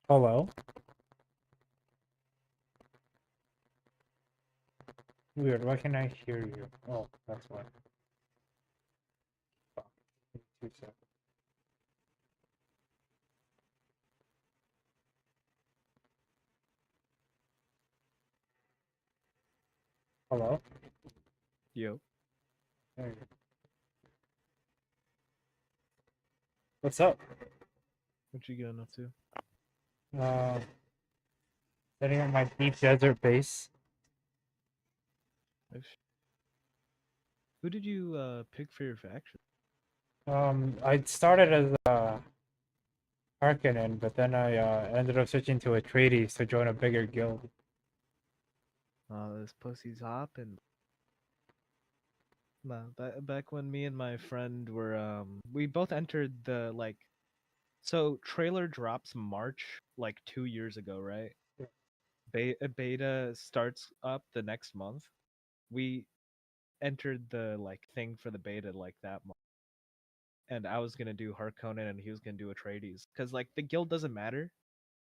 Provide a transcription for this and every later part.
Hello? Weird, why can't I hear you? Oh, that's why. Fuck. 2 seconds. Hello? Yo, There you go. What's up? what you getting up to? Uh, Setting up my deep desert base. Who did you pick for your faction? I started as Harkonnen, but then I ended up switching to Atreides to join a bigger guild. This pussy's hopping. Nah, back when me and my friend were we both entered the so trailer drops March like 2 years ago, right? Beta starts up the next month. We entered the thing for the beta like that month, and I was gonna do Harkonnen and he was gonna do Atreides because the guild doesn't matter.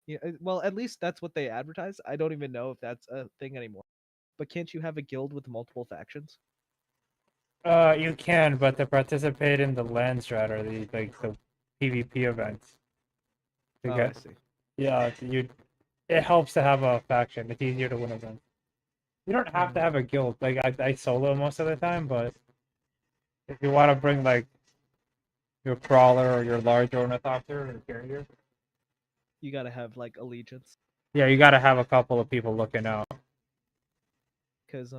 Yeah, well, at least that's what they advertise. I don't even know if that's a thing anymore. But can't you have a guild with multiple factions? You can, but to participate in the land strat or the PvP events to Oh, I get, see. yeah, it helps to have a faction. It's easier to win events. You don't have to Hmm. have a guild. Like I solo most of the time, but if you want to bring like your crawler or your large ornithopter or carrier, You gotta have allegiance, yeah, you got to have a couple of people looking out. because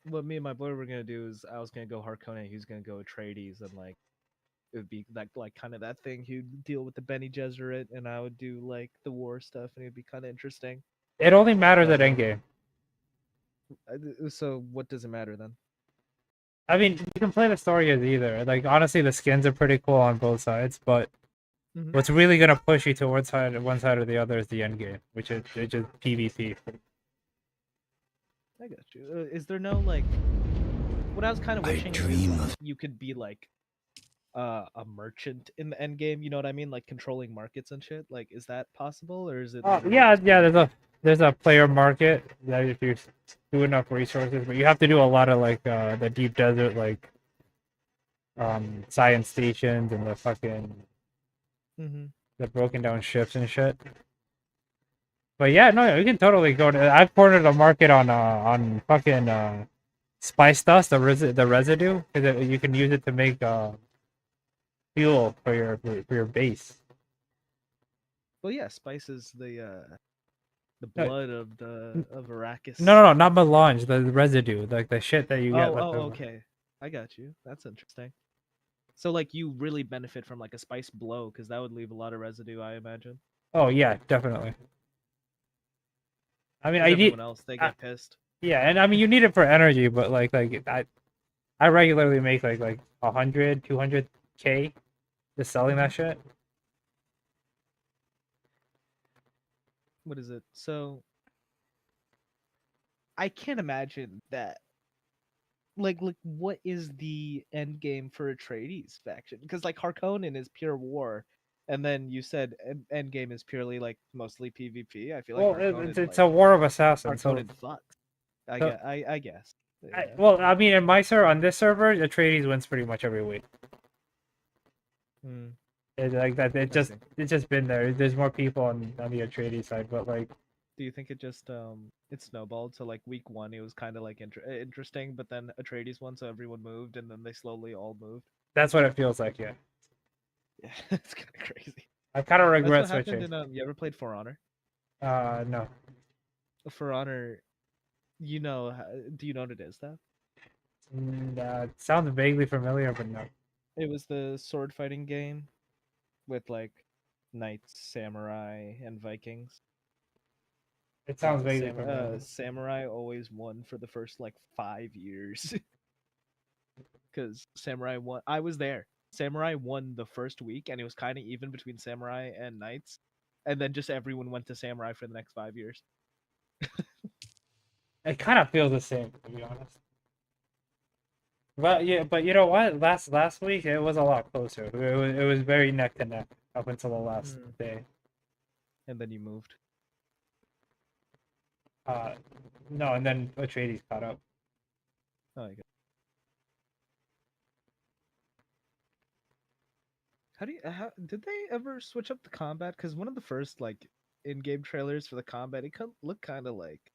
what me and my brother were gonna do is I was gonna go Harkonnen, he was gonna go Atreides, and it would be kind of that thing. He'd deal with the Benny Gesserit, and I would do the war stuff, and it'd be kind of interesting. It only matters But at endgame. so what does it matter then? I mean, you can play the story as either. Like honestly, the skins are pretty cool on both sides, but Hmm. what's really gonna push you to one side or the other is the end game, which is PvP. I got you. Is there no what I was kind of I wishing is dream of you could be a merchant in the end game, you know what I mean? Like controlling markets and shit. Like, is that possible, or is it literally Yeah, just yeah. PvP? There's a player market that if you do enough resources, but you have to do a lot of the deep desert science stations and the fucking Mm-hmm. the broken down ships and shit. But yeah, no, you can totally go to. I've cornered a market on fucking spice dust, the residue, because you can use it to make fuel for your base. Well, yeah, spice is the No, blood of the of Arrakis. no, not melange, the residue, like the shit that you get Oh, left oh, over. okay. I got you. That's interesting. So you really benefit from a spice blow because that would leave a lot of residue, I imagine. Oh yeah, definitely. I mean, Because everyone else they I, get pissed. yeah, and I mean you need it for energy, but I regularly make like 100, 200K just selling Hmm. that shit. What is it? So I can't imagine that. What is the end game for Atreides faction? Because Harkonnen is pure war, and then you said end game is purely mostly PvP. I feel like Well, Harkonnen it's a war of assassins, so Harkonnen fucks. so I guess. Yeah. well, I mean, in my server on this server, the Atreides wins pretty much every week. Hmm. It's like that. I see. It's just been there. There's more people on the Atreides side, but Do you think it just it snowballed? So week one it was kind of interesting, but then Atreides won, so everyone moved, and then they slowly all moved. that's what it feels like. Yeah, Yeah, it's kind of crazy. I kind of That's regret what happened switching. in You ever played For Honor? No. For Honor, do you know what it is, though? It sounds vaguely familiar, but no. It was the sword fighting game with knights, samurai, and Vikings. It sounds vaguely familiar. Samurai always won for the first 5 years because Samurai won. I was there. Samurai won the first week, and it was kind of even between Samurai and Knights, and then just everyone went to Samurai for the next 5 years. It kind of feels the same, to be honest. But yeah, but you know what? Last week it was a lot closer. It was very neck to neck up until the last Mm. day. And then you moved. Uh, no, and then Atreides caught up. Oh, I guess. How did they ever switch up the combat? Because one of the first like in-game trailers for the combat, it looked kind of like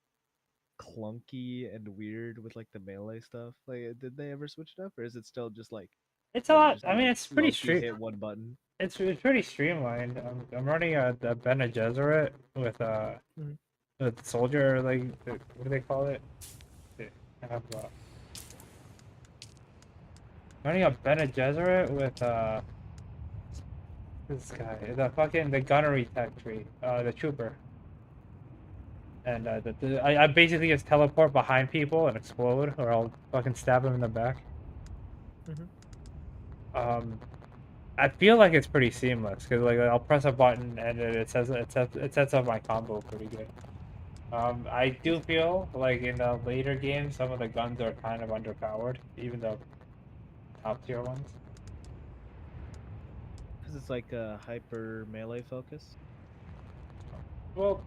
clunky and weird with like the melee stuff. Like, did they ever switch it up, or is it still just like It's a when you lot. just I mean, like it's pretty low key straight. hit one button? It's pretty streamlined. I'm running a Bene Gesserit Mhm. with soldier like what do they call it? I have running a Bene Gesserit with this guy the gunnery tech tree the trooper and I basically just teleport behind people and explode or I'll fucking stab them in the back. Mhm. Um, I feel like it's pretty seamless because like I'll press a button and it sets up my combo pretty good. I do feel like in the later games some of the guns are kind of underpowered, even the top tier ones. Because it's like a hyper melee focus. Well,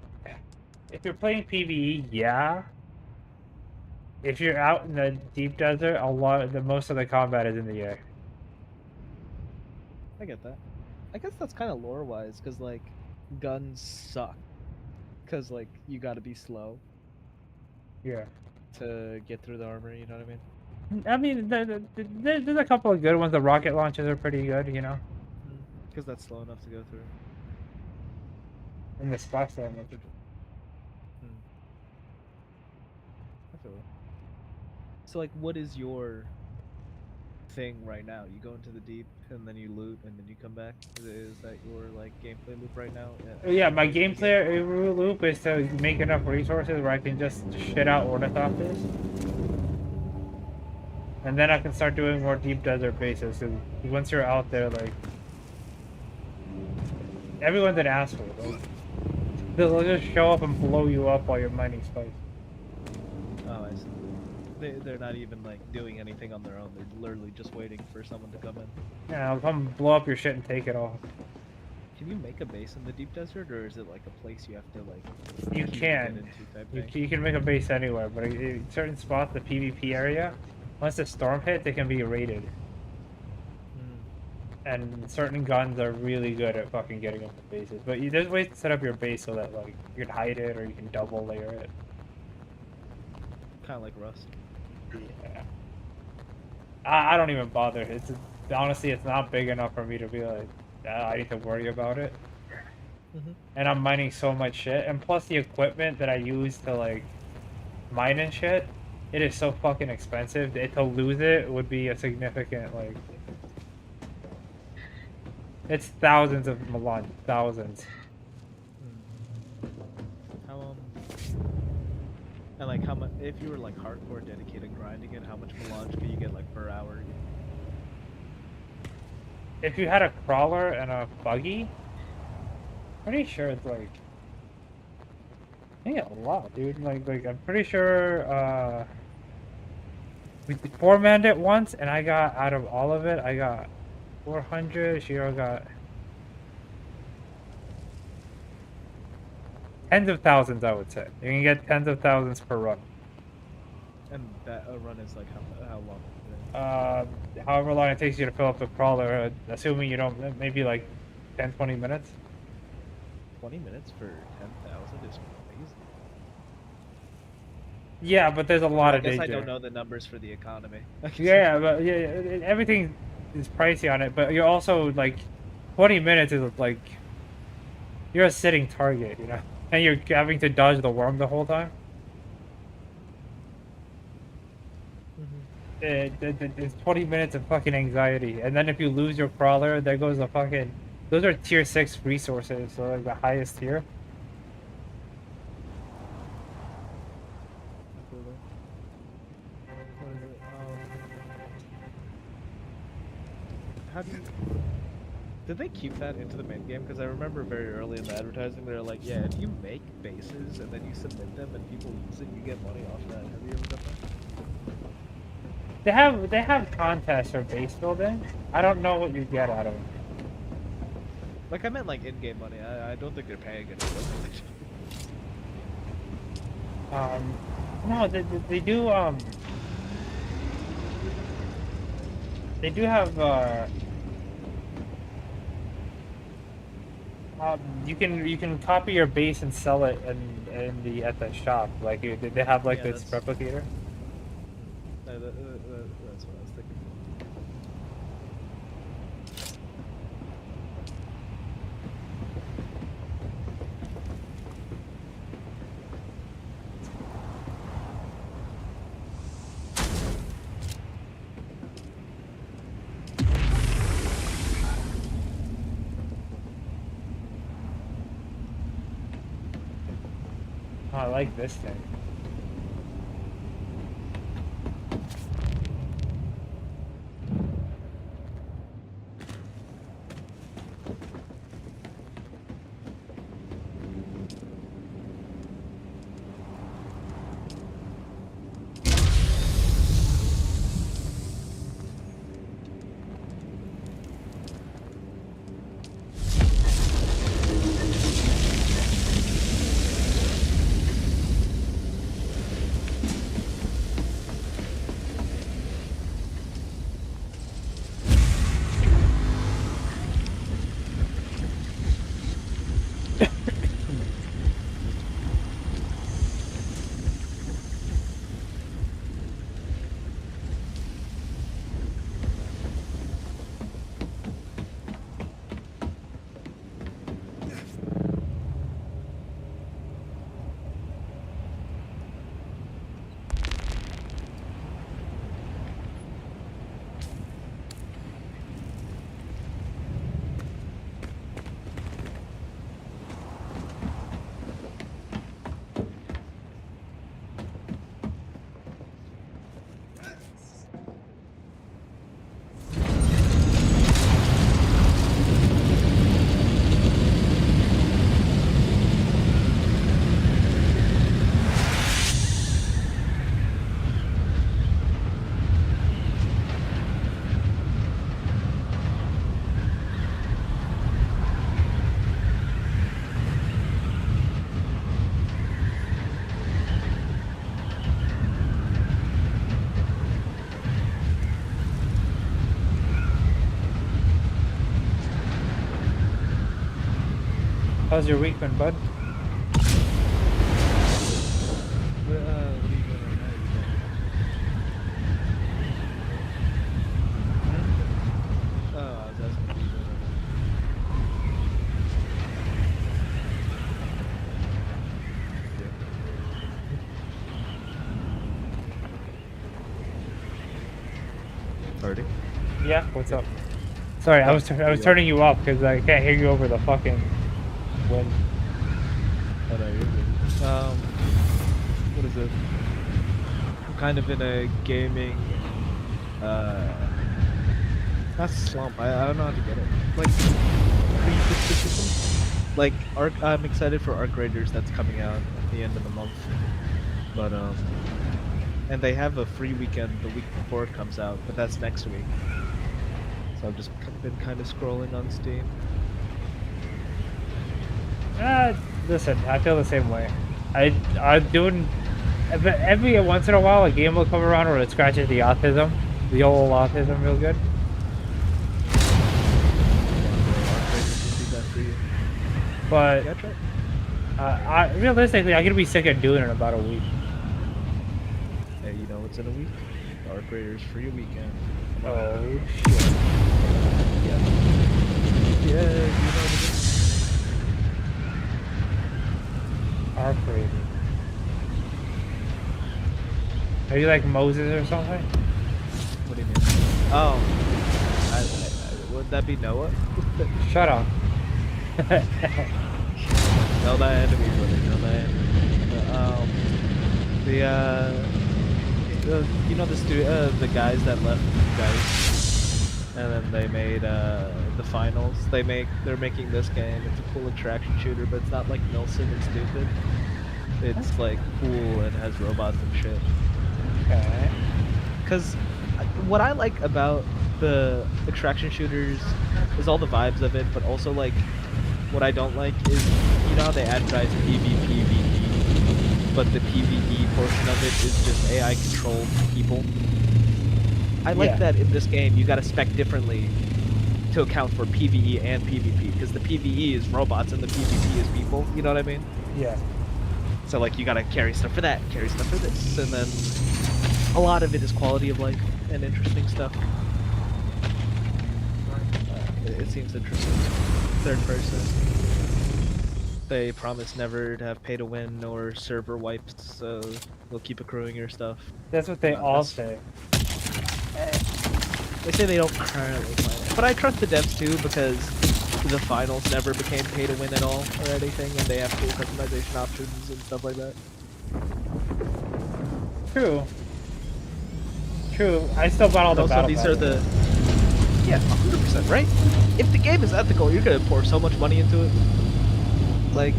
if you're playing PvE, yeah. If you're out in the deep desert, the most of the combat is in the air. I get that. I guess that's kind of lore wise, because like guns suck. Because like you got to be slow Yeah. to get through the armor. You know what I mean? I mean, there's a couple of good ones. The rocket launches are pretty good, you know. Because that's slow enough to go through. And the splash damage. Hmm. I feel it. So like, what is your thing right now? You go into the deep and then you loot and then you come back. Is that your like gameplay loop right now? Yeah, my Most of the game. gameplay loop is to make enough resources where I can just shit out ornithopters. And then I can start doing more deep desert bases. Cause once you're out there, like everyone's an asshole. They'll just show up and blow you up while you're mining spice. Oh, I see. They're not even like doing anything on their own. They're literally just waiting for someone to come in. Yeah, I'll come blow up your shit and take it all. Can you make a base in the deep desert, or is it like a place you have to like You queue to can. get into type thing? You can make a base anywhere, but in certain spots, the PvP area, once the storm hits, they can be raided. And certain guns are really good at fucking getting up the bases. But there's ways to set up your base so that like you can hide it or you can double layer it. Kind of like Rust. Yeah. I don't even bother. Honestly, it's not big enough for me to be like, I need to worry about it. And I'm mining so much shit, and plus the equipment that I use to like mine and shit, it is so fucking expensive. To lose it would be a significant like. It's thousands of Milan, thousands. How and like how much if you were like hardcore dedicated grinding it, how much melange could you get like per hour? If you had a crawler and a buggy, pretty sure it's like. I think a lot, dude. Like I'm pretty sure. We four-manned it once, and I got out of all of it. I got 400. Shiro got tens of thousands. I would say you can get tens of thousands per run. And that a run is like how long? However long it takes you to fill up the crawler, assuming you don't, maybe like 10, 20 minutes. 20 minutes for 10,000 is crazy. Yeah, but there's a lot I of guess danger. I don't know the numbers for the economy. Yeah, but yeah, everything is pricey on it. But you're also like, 20 minutes is like, you're a sitting target, you know, and you're having to dodge the worm the whole time. It's 20 minutes of fucking anxiety, and then if you lose your crawler, there goes the fucking. Those are tier 6 resources, so like the highest tier. How do you... Did they keep that into the main game? Because I remember very early in the advertising, they're like, yeah, if you make bases and then you submit them and people use it, you get money off that. Have you ever done that? They have contests for base building. I don't know what you get out of it. Like I meant like in-game money. I don't think they're paying anything. No, they do they do have you can copy your base and sell it in the at the shop. Like they have like Yeah, this that's replicator. that's what I was thinking. Oh, I like this thing. How's your week been, bud? What are you doing right now? Oh, I was asking what are you doing right now. Party? Yeah. What's up? Sorry, I was turning you up because I can't hear you over the fucking wind. Oh no, you're good. What is it? I'm kind of in a gaming, not slump. I don't know how to get it. Like, like I'm excited for Arc Raiders that's coming out at the end of the month. But and they have a free weekend the week before it comes out, but that's next week. So I've just been kind of scrolling on Steam. Listen, I feel the same way. I'm doing every once in a while a game will come around where it scratches the old autism real good. But Yeah, try it. realistically, I'm gonna be sick of doing it in about a week. Hey, you know what's in a week? Arc Raiders free weekend. Come on. Oh shit! Yeah. Yeah, you know what it is. Arc Raiders. Are you like Moses or something? What do you mean? Oh, would that be Noah? Shut up. Know that enemy, brother. Know that enemy. You know the guys that left Dice, and then they made the finals. They're making this game. It's a cool attraction shooter, but it's not like Nelson and stupid. It's like cool and has robots and shit. Okay. Cause what I like about the extraction shooters is all the vibes of it, but also like what I don't like is you know how they advertise PvPvE, but the PvE portion of it is just AI controlled people. I like Yeah. that in this game you got to spec differently to account for PvE and PvP because the PvE is robots and the PvP is people. You know what I mean? Yeah. So like you got to carry stuff for that, carry stuff for this, and then a lot of it is quality of life and interesting stuff. It seems interesting. Third person. They promise never to have pay to win or server wipes, so they'll keep accruing your stuff. That's what they all say. They say they don't currently plan it, but I trust the devs too because the finals never became pay to win at all or anything, and they have cool customization options and stuff like that. True. True. I still bought all the Also, battle these passes. are the 100%, right? If the game is ethical, you're gonna pour so much money into it. Like,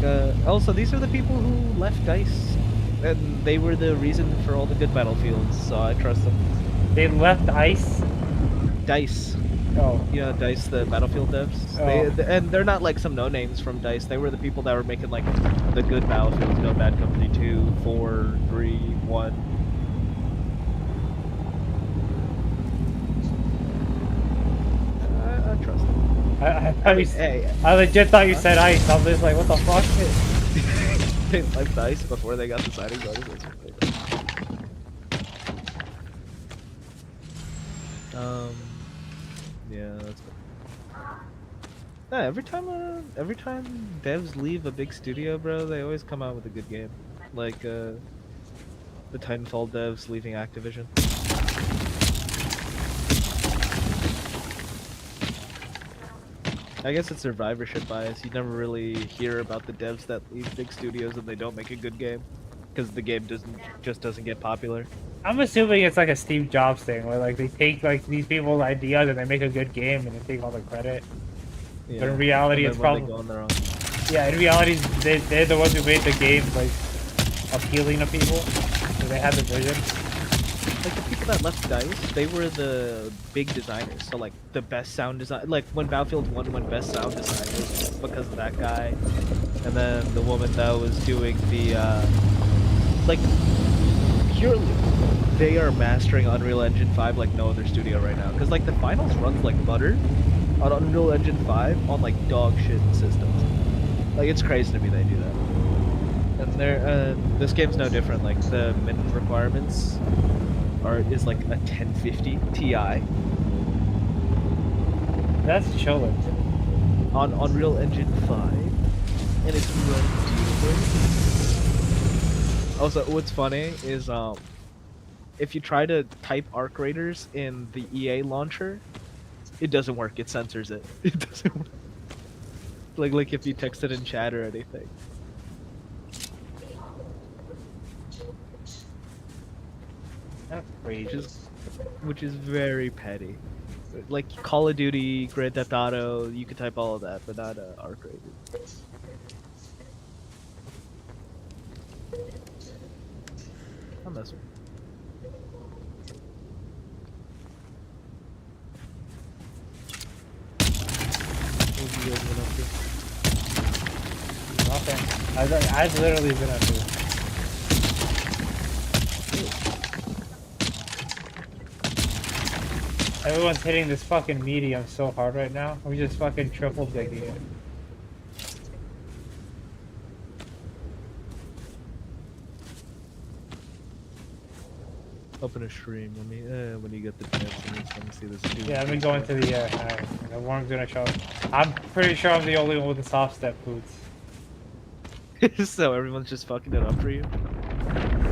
also, these are the people who left DICE, and they were the reason for all the good battlefields, so I trust them. They left ice. DICE. Oh. You know, DICE, the Battlefield devs. Oh. And they're not like some no-names from DICE. They were the people that were making like the good battlefields, you know, Bad Company 2, 4, 3, 1. I trust them. I legit thought you said ice. I was just like, what the fuck? They left DICE before they got the signing bonus. Yeah, that's good. Yeah, every time devs leave a big studio, bro, they always come out with a good game. Like the Titanfall devs leaving Activision. I guess it's survivorship bias. You never really hear about the devs that leave big studios and they don't make a good game because the game doesn't get popular. I'm assuming it's like a Steve Jobs thing, where like they take like these people's ideas and they make a good game and they take all the credit. Yeah. But in reality, it's probably yeah. In reality, they're the ones who made the game like appealing to people, so they had the vision. Like the people that left DICE, they were the big designers. So like the best sound design, like when Battlefield 1 won best sound design, it was because of that guy. And then the woman that was doing the like purely, they are mastering Unreal Engine 5 like no other studio right now. Because like the finals runs like butter on Unreal Engine 5 on like dog shit systems. Like it's crazy to me they do that. And this game's no different. Like the minimum requirements is like a 1050 Ti. That's chilling. On Unreal Engine 5, and it's running beautifully. Also, what's funny is if you try to type Arc Raiders in the EA launcher, it doesn't work. It censors it. It doesn't work. Like if you text it in chat or anything. That's crazy. Which is very petty. Like Call of Duty, Grand Theft Auto, you could type all of that, but not Arc Raiders. I'm messing. What have you guys been up to? Nothing. I've literally been up to. Everyone's hitting this fucking medium so hard right now. We're just fucking triple digging it. Open a stream. Let me when you get the chance. Let me see this. Yeah, I've been going to the the worm's gonna show. I'm pretty sure I'm the only one with the soft step boots. So everyone's just fucking it up for you.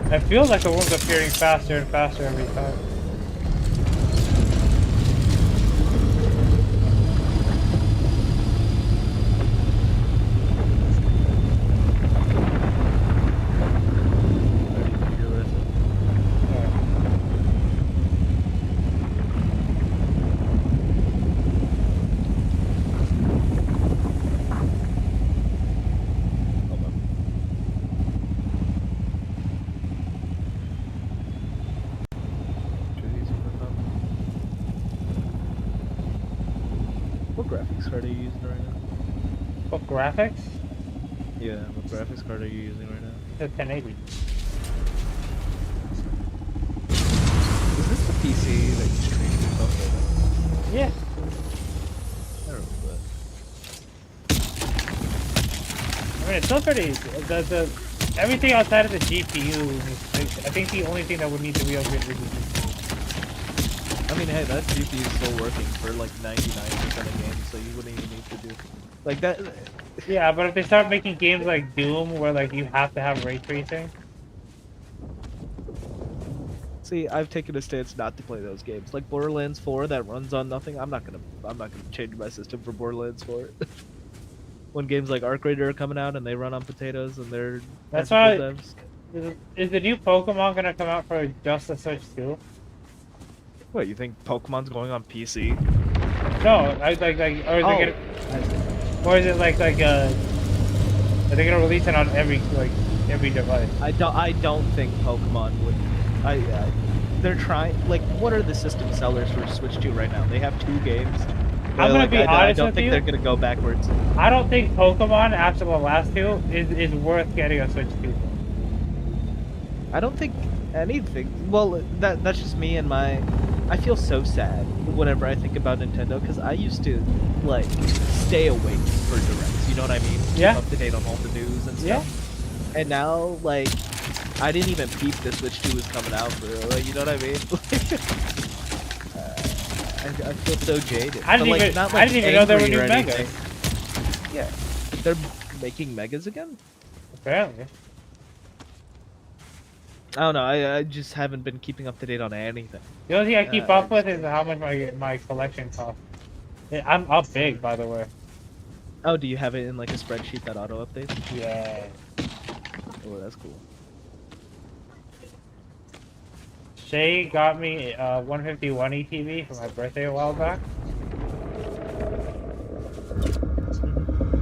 It feels like the worm's appearing faster and faster every time. What graphics card are you using right now? What graphics? Yeah, what graphics card are you using right now? It's a 1080. Is this the PC that you streamed yourself with? Yeah. I don't remember that. I mean, it's still pretty. The everything outside of the GPU. I think the only thing that would need to be upgraded is the GPU. I mean, hey, that GPU is still working for like 99% of games, so you wouldn't even need to do like that. Yeah, but if they start making games like Doom, where like you have to have ray tracing. See, I've taken a stance not to play those games. Like Borderlands 4 that runs on nothing. I'm not gonna change my system for Borderlands 4. When games like Arc Raider are coming out and they run on potatoes and they're That's ethical why. devs. Is the new Pokemon gonna come out for just the Switch too? What, you think Pokemon's going on PC? No, or is it gonna, or is it are they gonna release it on every device? I don't think Pokemon would. They're trying. Like, what are the system sellers for Switch 2 right now? They have 2 games. I'm gonna be honest I don't with think you. they're gonna go backwards. I don't think Pokemon after the last 2 is worth getting a Switch 2. I don't think anything. Well, that's just me and my. I feel so sad whenever I think about Nintendo because I used to like stay awake for directs. You know what I mean? Yeah. Keep up to date on all the news and stuff. Yeah. And now, like, I didn't even peep the Switch 2 was coming out for real. Like, you know what I mean? I feel so jaded. I didn't even know there were new megas. Yeah. They're making megas again? Apparently. I don't know. I just haven't been keeping up to date on anything. The only thing I keep up with is how much my collection costs. I'm up big, by the way. Oh, do you have it in like a spreadsheet that auto updates? Yeah. Oh, that's cool. Shay got me a 151 ETV for my birthday a while back.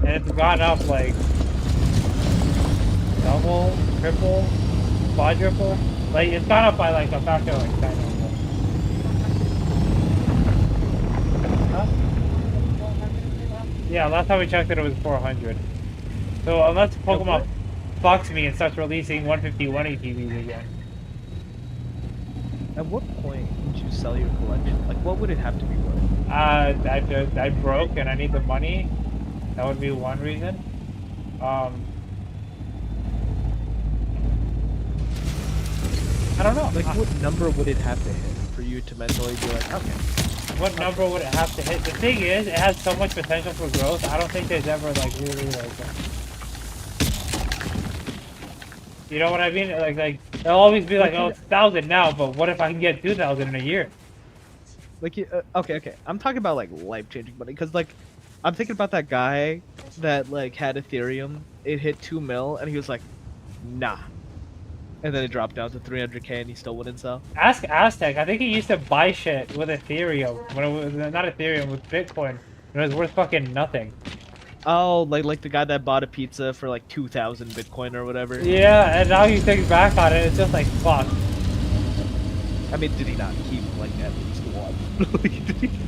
And it's gone up like double, triple, quadruple. Like, it's gone up by like a factor of like 10 or so. Huh? Yeah, last time we checked it was 400. So unless Pokemon fucks me and starts releasing 151 ETVs again. At what point would you sell your collection? Like, what would it have to be worth? I broke and I need the money. That would be one reason. I don't know. Like, what number would it have to hit for you to mentally be like, okay? What number would it have to hit? The thing is, it has so much potential for growth. I don't think there's ever like really like. You know what I mean? Like they'll always be like, oh, it's 1,000 now, but what if I can get 2,000 in a year? Like, okay. I'm talking about like life-changing money, because like, I'm thinking about that guy that like had Ethereum. It hit 2 mil, and he was like, nah. And then it dropped down to 300K, and he still wouldn't sell. Ask Aztec. I think he used to buy shit with Ethereum when it was not Ethereum with Bitcoin. When it was worth fucking nothing. Oh, like the guy that bought a pizza for like 2,000 Bitcoin or whatever. Yeah, and now he thinks back on it. It's just like fuck. I mean, did he not keep like at least one?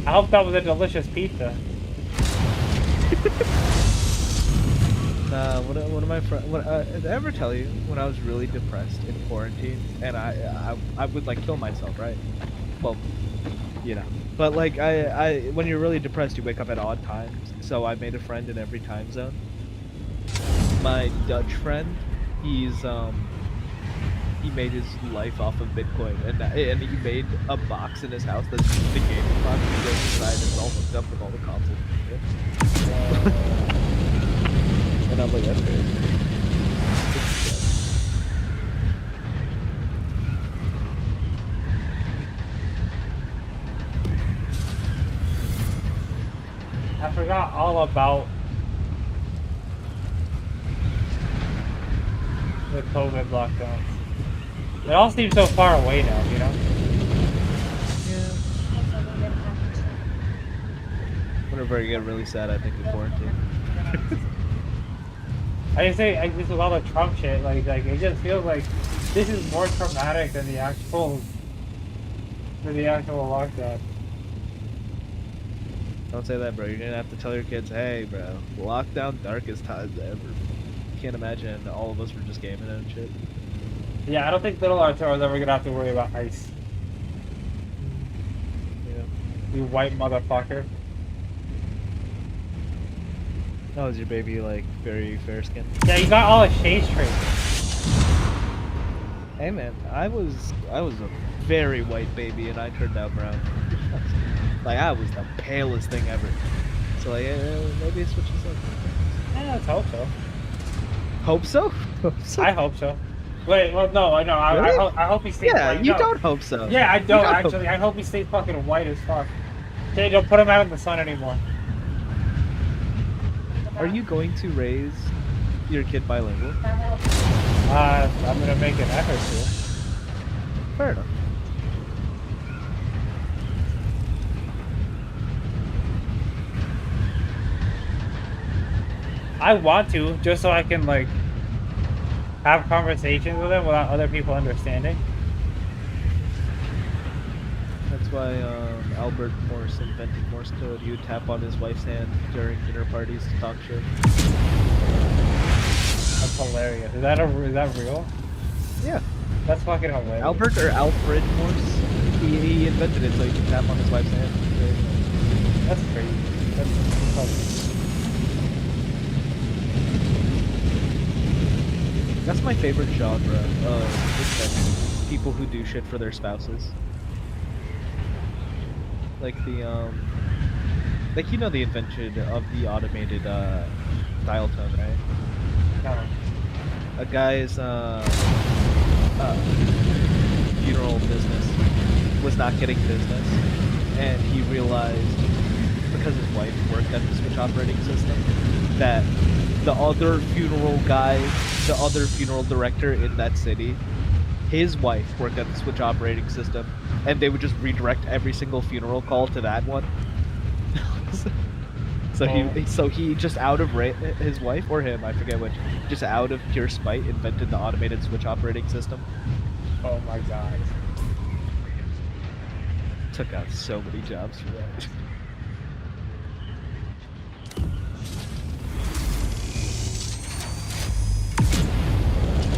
I hope that was a delicious pizza. One of my friends. Did I ever tell you when I was really depressed in quarantine and I would like kill myself, right? Well, you know. But like when you're really depressed, you wake up at odd times. So I made a friend in every time zone. My Dutch friend, he made his life off of Bitcoin, and he made a box in his house that's just the gaming box. He goes inside and it's all hooked up with all the consoles and shit. And I'm like, that's good. I forgot all about the COVID lockdowns. It all seems so far away now, you know? Yeah. Whenever I get really sad, I think of quarantine. I just with all the Trump shit, like it just feels like this is more traumatic than the actual lockdown. Don't say that, bro. You're gonna have to tell your kids, hey, bro, lockdown, darkest times ever. Can't imagine all of us were just gaming and shit. Yeah, I don't think little Arturo's ever gonna have to worry about ice. Yeah. You white motherfucker. Oh, is your baby like very fair skinned? Yeah, you got all the shades traits. Hey man, I was a very white baby and I turned out brown. Like I was the palest thing ever. So like maybe it switches up. Yeah, let's hope so. Hope so? Hope so? I hope so. Wait, well, no, I know. Really? I hope he stays Yeah, white. you No. don't hope so. Yeah, I don't hope- actually. I hope he stays fucking white as fuck. Okay, don't put him out in the sun anymore. Are you going to raise your kid bilingual? I'm gonna make an effort to. Fair enough. I want to, just so I can like have conversations with him without other people understanding. That's why Albert Morse invented Morse code. He would tap on his wife's hand during dinner parties to talk shit. That's hilarious. Is that real? Yeah. That's fucking hilarious. Albert or Alfred Morse, he invented it so he could tap on his wife's hand. That's crazy. That's funny. That's my favorite genre of invention. People who do shit for their spouses. Like the like you know the invention of the automated dial tone, right? No. A guy's funeral business was not getting business, and he realized because his wife worked at the Switch operating system that the other funeral guy, the other funeral director in that city, his wife worked at the Switch operating system, and they would just redirect every single funeral call to that one. So he just out of his wife or him, I forget which, just out of pure spite invented the automated Switch operating system. Oh my god. Took out so many jobs for that.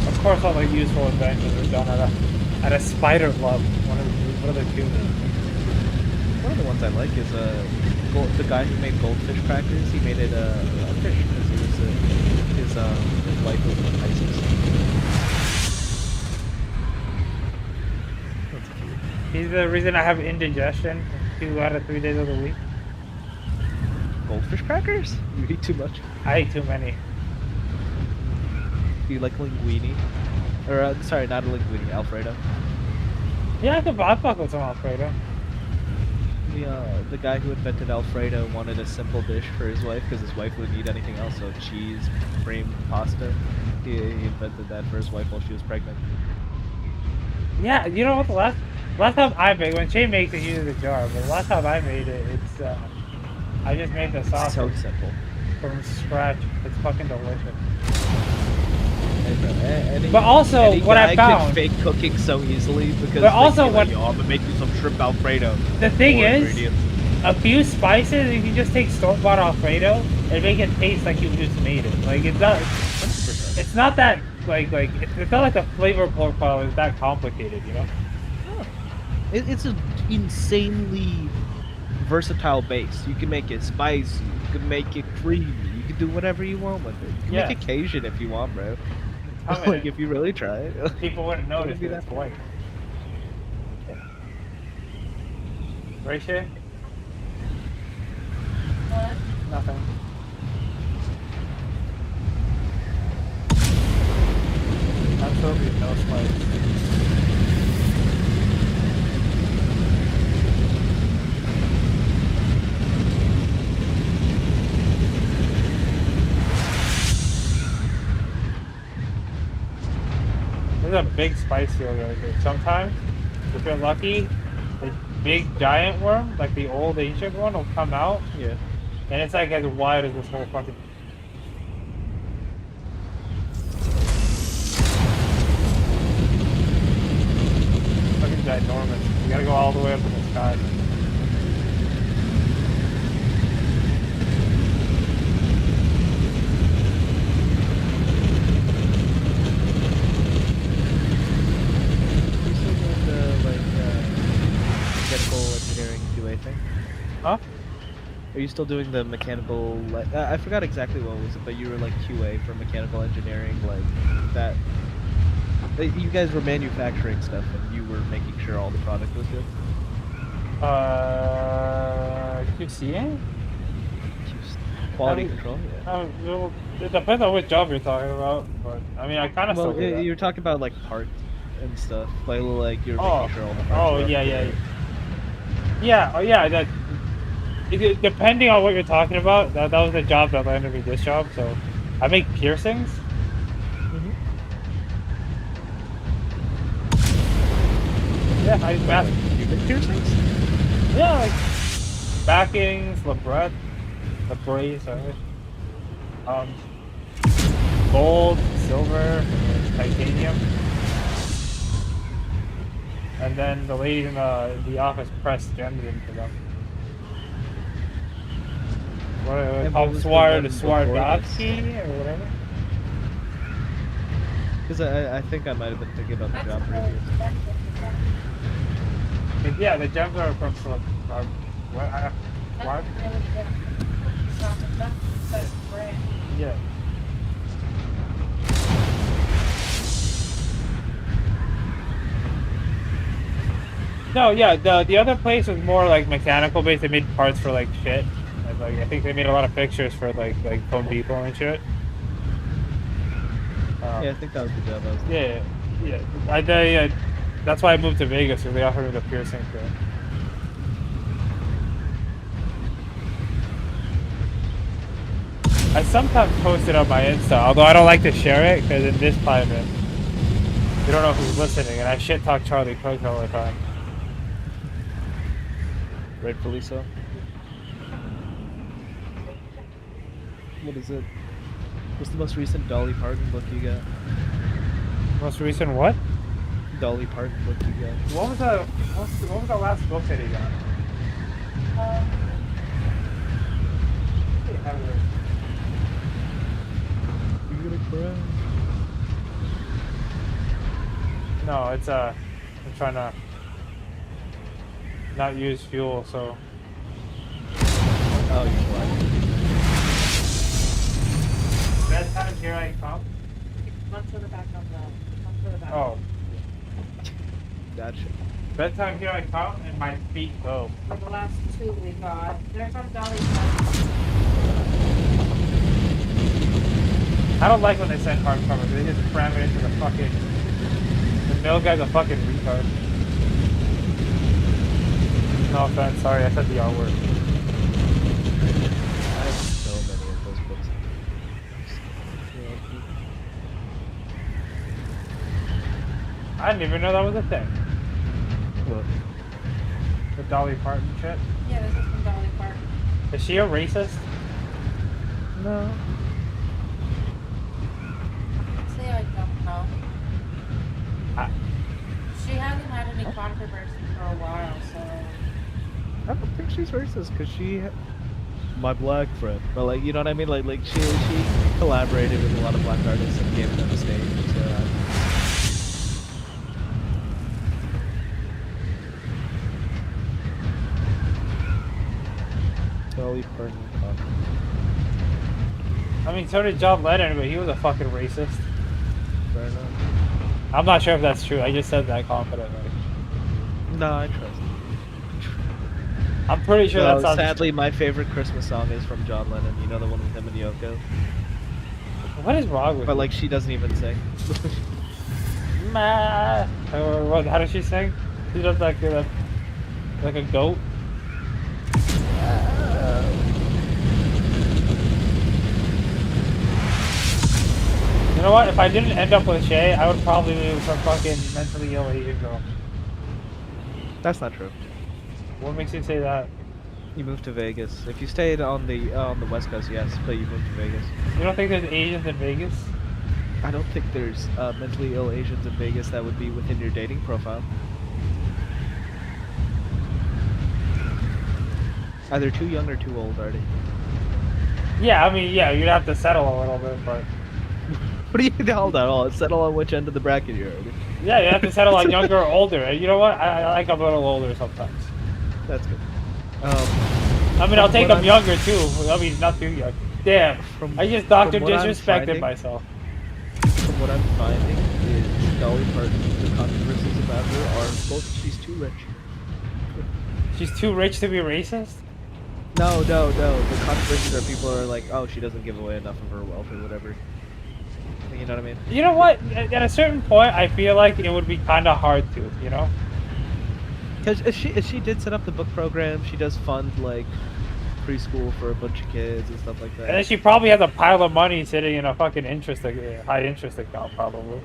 Of course, all the useful inventions are done at a spider club. What are the two? One of the ones I like is the guy who made goldfish crackers. He made it a fish because his wife was in ISIS. That's cute. He's the reason I have indigestion 2 out of 3 days of the week. Goldfish crackers? You eat too much. I eat too many. Do you like linguine? Or sorry, not a linguine, Alfredo. Yeah, I fuck with some Alfredo. The guy who invented Alfredo wanted a simple dish for his wife because his wife wouldn't eat anything else, so cheese, cream, pasta. He invented that for his wife while she was pregnant. Yeah, you know what? The last time I made, when Shay makes it, he uses a jar. But the last time I made it, it's I just made the sauce So simple. from scratch. It's fucking delicious. Any, But also, any what I guy found- can fake cooking so easily because But also they can be what- like, yo, I'm gonna make you some shrimp Alfredo. The thing More is, ingredients. a few spices, if you just take store-bought Alfredo and make it taste like you just made it. Like, it does. 100%. It's not that, it's not like the flavor profile is that complicated, you know? It's an insanely versatile base. You can make it spicy, you can make it creamy, you can do whatever you want with it. You can Yeah. make it Cajun if you want, bro. I mean, Like if you really try it. people wouldn't notice Wouldn't be it. that It's white. Right, Shay? Nothing. Absolutely no spice. There's a big spice seal right here. Sometimes, if you're lucky, the big giant worm, like the old ancient one, will come out, Yeah. and it's like as wide as this whole fucking. Fucking ginormous. You gotta go all the way up in the sky. manufacturing? Huh? Are you still doing the mechanical? I forgot exactly what was it, but you were like QA for mechanical engineering, like that. You guys were manufacturing stuff, and you were making sure all the product was good. QCing? Quality I mean, control, yeah. well, it depends on which job you're talking about, but I mean, I kind of still Well, do that. you're talking about like parts and stuff, like you're Oh, making sure all the parts are up yeah, to yeah, date. yeah. Oh, yeah. Depending on what you're talking about, that was the job that landed me this job. So, I make piercings. Mm-hmm. Yeah, I Like pubic piercings? yeah, like backings, labret, sorry. Um, gold, silver, titanium, and then the ladies in the office press gems into them. What are they And what called? was the one before this? Swarovski or whatever. Because I think I might have been thinking about the job previous. Yeah, the gems are from what? What? Yeah. No, yeah, the other place was more like mechanical based. They made parts for like shit. And, like I think they made a lot of fixtures for like Home Depot and shit. Yeah, I think that was the job I was. Yeah, yeah. That's why I moved to Vegas because they offered me the piercing thing. I sometimes post it on my Insta, although I don't like to share it because in this climate, you don't know who's listening, and I shit talk Charlie Cook all the time. Rightfully so. What is it? What's the most recent Dolly Parton book you got? Most recent what? Dolly Parton book you got? What was the last book that he got? You're gonna cry. No, it's I'm trying to not use fuel, so. Oh, you're black. Bedtime, here I come. One further back on the. One further back. Oh, Gotcha. bedtime, here I come, and my feet go. For the last two we got. There's our Dolly. I don't like when they send hardcover. They just cram it into the fucking. The mail guy's a fucking retard. No offense, sorry, I said the R word. I have so many of those books. I didn't even know that was a thing. What? The Dolly Parton shit. Yeah, this is from Dolly Parton. Is she a racist? No. Say I don't know. I- She hasn't had any controversy for a while, so. I don't think she's racist because she, my black friend, but like you know what I mean. Like she collaborated with a lot of black artists and gave them a stage. So Dolly Parton. I mean, so did John Lennon, but he was a fucking racist. Fair enough. I'm not sure if that's true. I just said that confidently. No, I trust. I'm pretty sure No, that's sadly, my favorite Christmas song is from John Lennon. You know the one with him and Yoko. What is wrong with But you? like, she doesn't even sing. Ma. Or what? How does she sing? She does like a goat. You know what? If I didn't end up with Shay, I would probably move some fucking mentally ill Asian girl. That's not true. What makes you say that? You moved to Vegas. If you stayed on the West Coast, yes, but you moved to Vegas. You don't think there's Asians in Vegas? I don't think there's mentally ill Asians in Vegas that would be within your dating profile. Either too young or too old, Artie. Yeah, I mean, yeah, you'd have to settle a little bit, but What do you hold on? Settle on which end of the bracket you're Artie. yeah, you have to settle on younger or older. And you know what? I like a little older sometimes. That's good. I mean, I'll take what them younger too. I mean, not too young. Damn, From, I just Doctor from what I'm disrespected finding- myself. From what I'm finding is Dolly Parton, the controversies about her are both she's too rich. She's too rich to be racist. No. The controversies are people are like, oh, she doesn't give away enough of her wealth or whatever. You know what I mean? You know what? At a certain point, I feel like it would be kind of hard to, you know? Because she did set up the book program. She does fund like preschool for a bunch of kids and stuff like that. And then she probably has a pile of money sitting in a fucking high interest account, probably.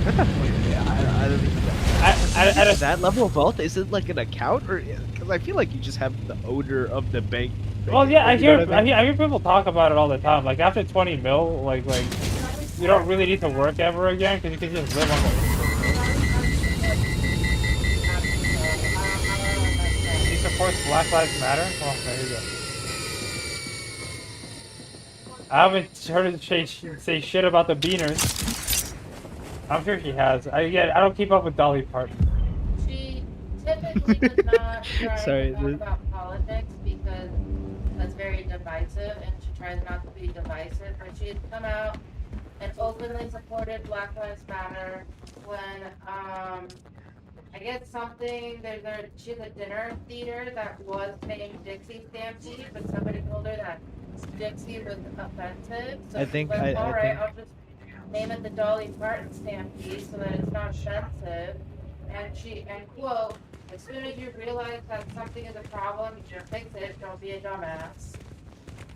At that point, yeah, I don't think At a, that level of wealth is it like an account or because I feel like you just have the odor of the bank. well, yeah, You know what I mean? I hear people talk about it all the time. Like after 20 mil, like you don't really need to work ever again because you can just live on the. She supports Black Lives Matter. Oh, there you go. I haven't heard her say shit about the beaners. I'm sure she has. I don't keep up with Dolly Parton. She typically does not try Sorry, to talk about politics because that's very divisive, and she tries not to be divisive. But she has come out and openly supported Black Lives Matter when I guess something she has a dinner theater that was named Dixie Stampede, but somebody told her that Dixie was offensive. So I she's think- like, I all right, think- I'll just name it the Dolly Parton Stampede so that it's not offensive. And quote, as soon as you realize that something is a problem, you should fix it. Don't be a dumbass.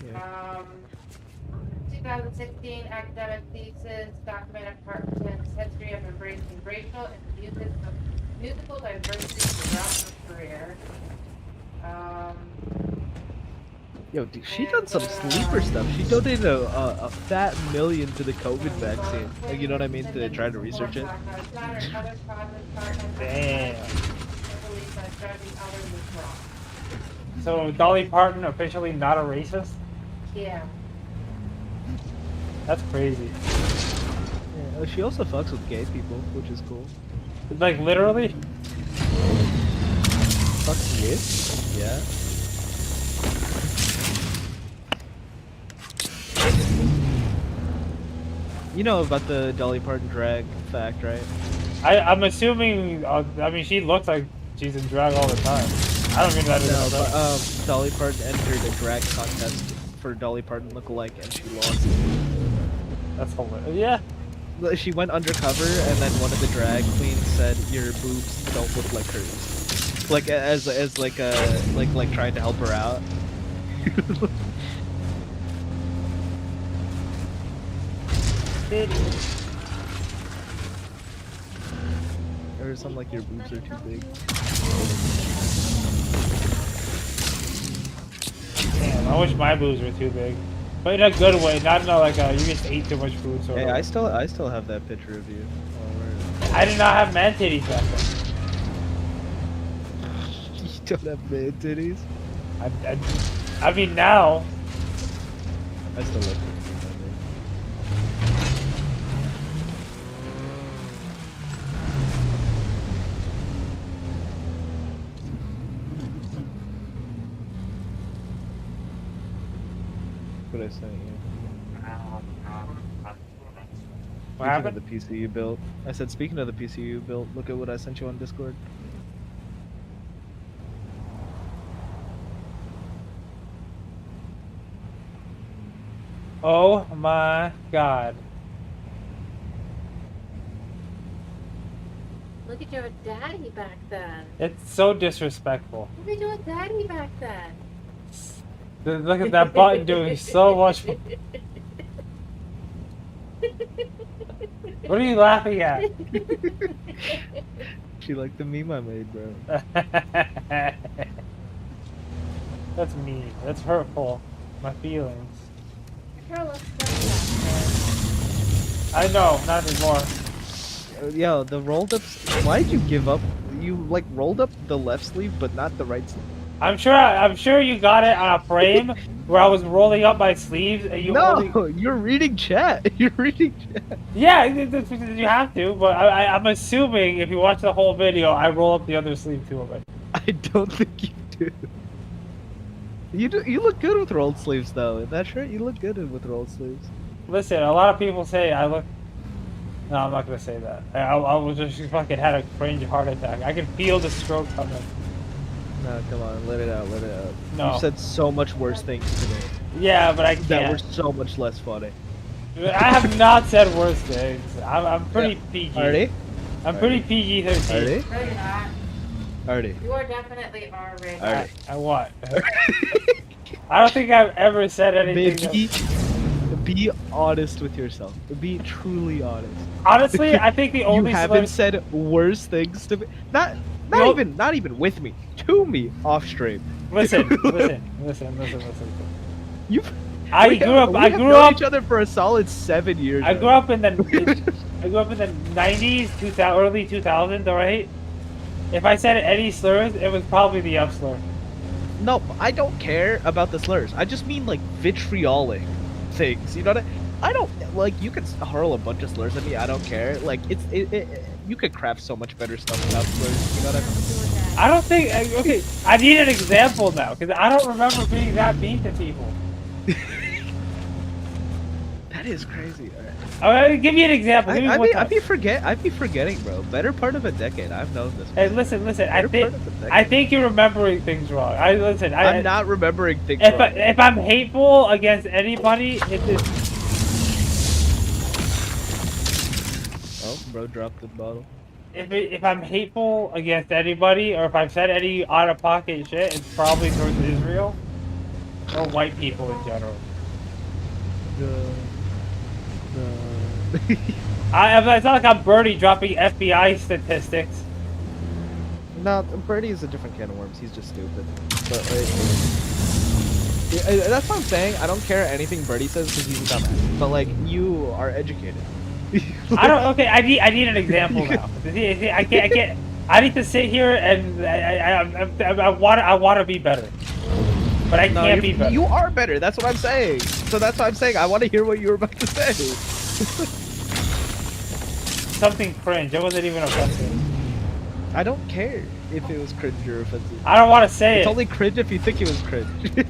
Yeah. 2016 academic thesis documented Parton's history of embracing racial and musical diversity throughout her career. Yo, dude, she done some sleeper stuff. She donated a fat million to the COVID vaccine. Like, you know what I mean? To try to research it. Damn. So Dolly Parton officially not a racist? Yeah. That's crazy. Yeah, she also fucks with gay people, which is cool. Like literally? Fucks with? Yeah. You know about the Dolly Parton drag fact, right? I'm assuming. I mean, she looks like she's in drag all the time. I don't mean that. No, but Dolly Parton entered a drag contest for Dolly Parton lookalike, and she lost. That's hilarious. Yeah. She went undercover, and then one of the drag queens said, "Your boobs don't look like hers," like as like like trying to help her out. Or something like your boobs are too big. Damn, I wish my boobs were too big, but in a good way, not in a like you just ate too much food. So Hey, I still have that picture of you. I did not have man titties back then. You don't have man titties? I mean now. I still look good. What I sent you. What Speaking happened? of the PC you built. I said, speaking of the PC you built, look at what I sent you on Discord. Oh my god. Look at your daddy back then. It's so disrespectful. Look at your daddy back then. Look at that button doing so much. What are you laughing at? She liked the meme I made, bro. That's mean. That's hurtful. My feelings. Your hair looks great back I know, not anymore. Yo, the rolled ups. Why did you give up? You like rolled up the left sleeve, but not the right sleeve. I'm sure you got it on a frame where I was rolling up my sleeves and you No, only... you're reading chat. You're reading chat. Yeah, you have to, but I'm assuming if you watch the whole video, I roll up the other sleeve too of it. I don't think you do. You do. You look good with rolled sleeves, though. In that shirt, you look good with rolled sleeves. Listen, a lot of people say I look. No, I'm not gonna say that. I was just fucking had a cringe heart attack. I can feel the stroke coming. No, come on, let it out, let it out. No. You said so much worse things today Yeah, but I that were can't. so much less funny. I have not said worse things. I'm pretty PG. Artie? I'm pretty PG-13. Artie? No, you're not. Artie? You are definitely R-rated. Artie. I what? I don't think I've ever said anything. Be honest with yourself. Be truly honest. Honestly, I think the You only haven't slurs- said worse things to me. Not No. not even with me. To me off stream. Listen. You. I grew up. We I have grew known up. each other for a solid 7 years. I now. grew up in the. I grew up in the 90s, 2000, early 2000s. All right. If I said any slurs, it was probably the F slur. No, I don't care about the slurs. I just mean like vitriolic things. You know what I don't like. You can hurl a bunch of slurs at me. I don't care. Like you could craft so much better stuff without slurs. You know what I mean? I don't think. Okay, I need an example now because I don't remember being that mean to people. That is crazy. Give me an example. Give me one time. I'd be forgetting, bro. Better part of a decade. I've known this. Hey, listen. Better part of a decade. I think you're remembering things wrong. I'm not remembering things If wrong. if I'm hateful against anybody, it's just. Oh, bro, dropped the bottle. If I'm hateful against anybody, or if I've said any out of pocket shit, it's probably towards Israel or white people in general. It's not like I'm Birdie dropping FBI statistics. No, Birdie is a different can of worms. He's just stupid. But like, that's what I'm saying. I don't care anything Birdie says because he's a dumbass. But like, you are educated. I don't. Okay, I need an example now. See, I can't. I need to sit here and I want to be better, but I can't be better. You are better. That's what I'm saying. So that's what I'm saying. I want to hear what you were about to say. Something cringe. It wasn't even offensive. I don't care if it was cringe or offensive. I don't want to say It's it. only cringe if you think it was cringe.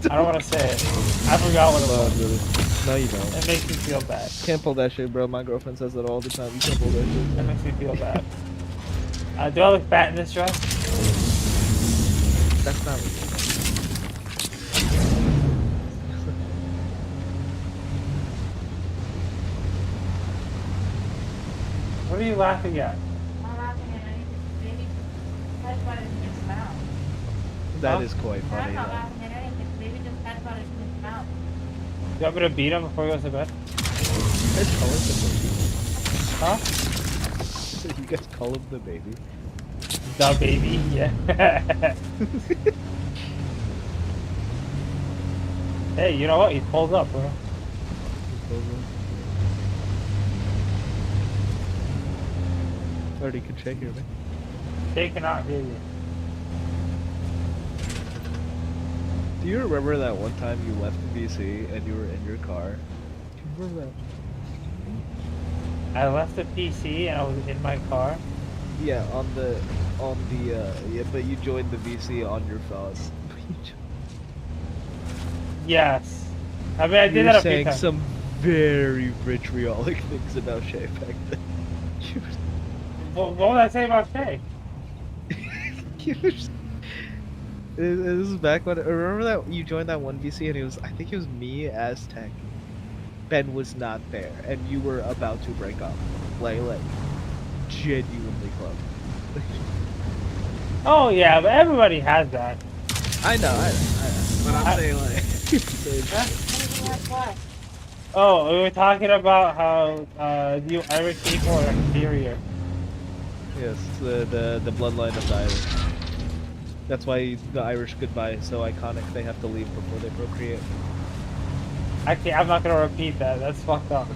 I don't want to say it. I forgot what it was. No, you don't. It makes me feel bad. Can't pull that shit, bro. My girlfriend says that all the time. You can't pull that shit. It makes me feel bad. Do I look fat in this dress? That's not real. What are you laughing at? I'm not laughing at anything. Baby just headbutted in his mouth. That Huh? is quite funny, I'm not though. laughing at anything. Baby just headbutted in his mouth. Do you want me to beat him before he goes to bed? You guys call him the Huh? baby? You guys call him the baby? The baby, yeah. Hey, you know what? He pulled up, bro. Already can check here, man. They cannot hear you. Do you remember that one time you left BC and you were in your car? Do you remember that? I left the PC and I was in my car. Yeah, yeah, but you joined the VC on your phone. Yes. I mean, I did You're that a few saying times. some very vitriolic things about Shay back then. What was I saying about Shay? This is back when. Remember that you joined that one VC and it was, I think it was me, Aztec. Ben was not there, and you were about to break up, like genuinely close. Oh yeah, but everybody has that. I know. But I'm saying like. Anything like what? Oh, we were talking about how you Irish people are inferior. Yes, the bloodline of the Irish. That's why the Irish goodbye is so iconic. They have to leave before they procreate. Actually, I'm not gonna repeat that. That's fucked up.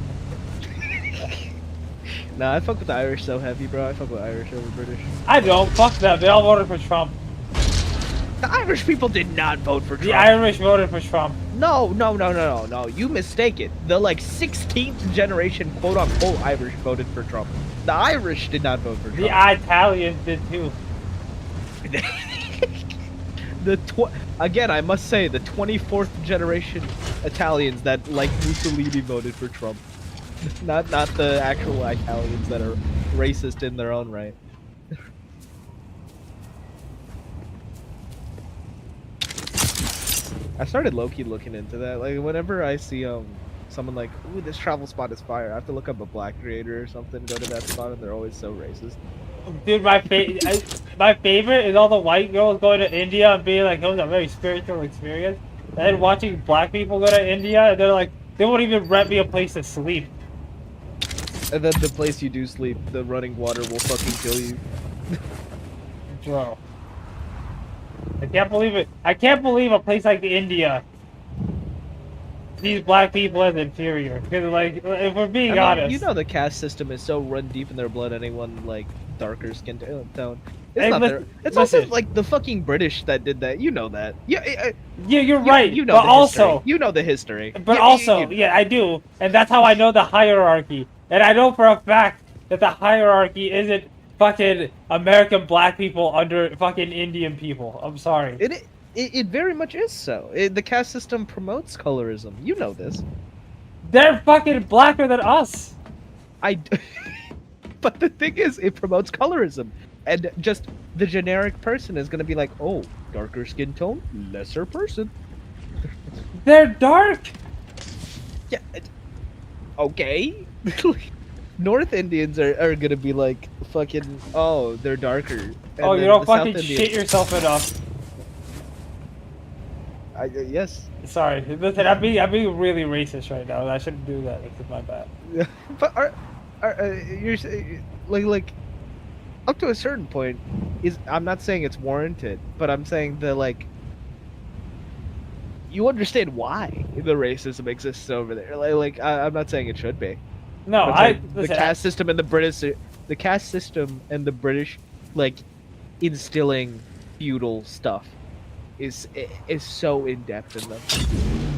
Nah, I fuck with the Irish so heavy, bro. I fuck with Irish over British. I don't. Fuck them. They all voted for Trump. The Irish people did not vote for Trump. The Irish voted for Trump. No. You mistake it. The 16th generation quote unquote Irish voted for Trump. The Irish did not vote for Trump. The Italians did too. Again, I must say, the 24th generation Italians that, like Mussolini, voted for Trump. Not the actual Italians that are racist in their own right. I started low-key looking into that. Like, whenever I see someone like, ooh, this travel spot is fire, I have to look up a black creator or something, go to that spot, and they're always so racist. Dude, my favorite is all the white girls going to India and being like, it was a very spiritual experience. And then watching black people go to India, and they're like, they won't even rent me a place to sleep. And then the place you do sleep, the running water will fucking kill you. Bro. I can't believe it. I can't believe a place like India sees black people as inferior. Because, like, if we're being honest. You know the caste system is so run deep in their blood, anyone, like, darker skin tone. It's Hey, not listen, there. It's also, listen. like, the fucking British that did that. You know that. Yeah, Yeah, you're right. You know but the also, history. You know the history. but also, yeah, I do, and that's how I know the hierarchy. And I know for a fact that the hierarchy isn't fucking American black people under fucking Indian people. I'm sorry. It very much is so. The caste system promotes colorism. You know this. They're fucking blacker than us. But the thing is, it promotes colorism. And just the generic person is gonna be like, oh, darker skin tone, lesser person. They're dark. Yeah. Okay. North Indians are gonna be like, fucking, oh, they're darker. And Oh, you then don't the South fucking Indians- shit yourself enough. Yes. Sorry, listen, I'm being really racist right now. I shouldn't do that. It's my bad. But you're like up to a certain point I'm not saying it's warranted, but I'm saying that, like, you understand why the racism exists over there. I'm not saying it should be. No, But, the listen, caste system and the caste system and the British, like, instilling feudal stuff is so in depth in them.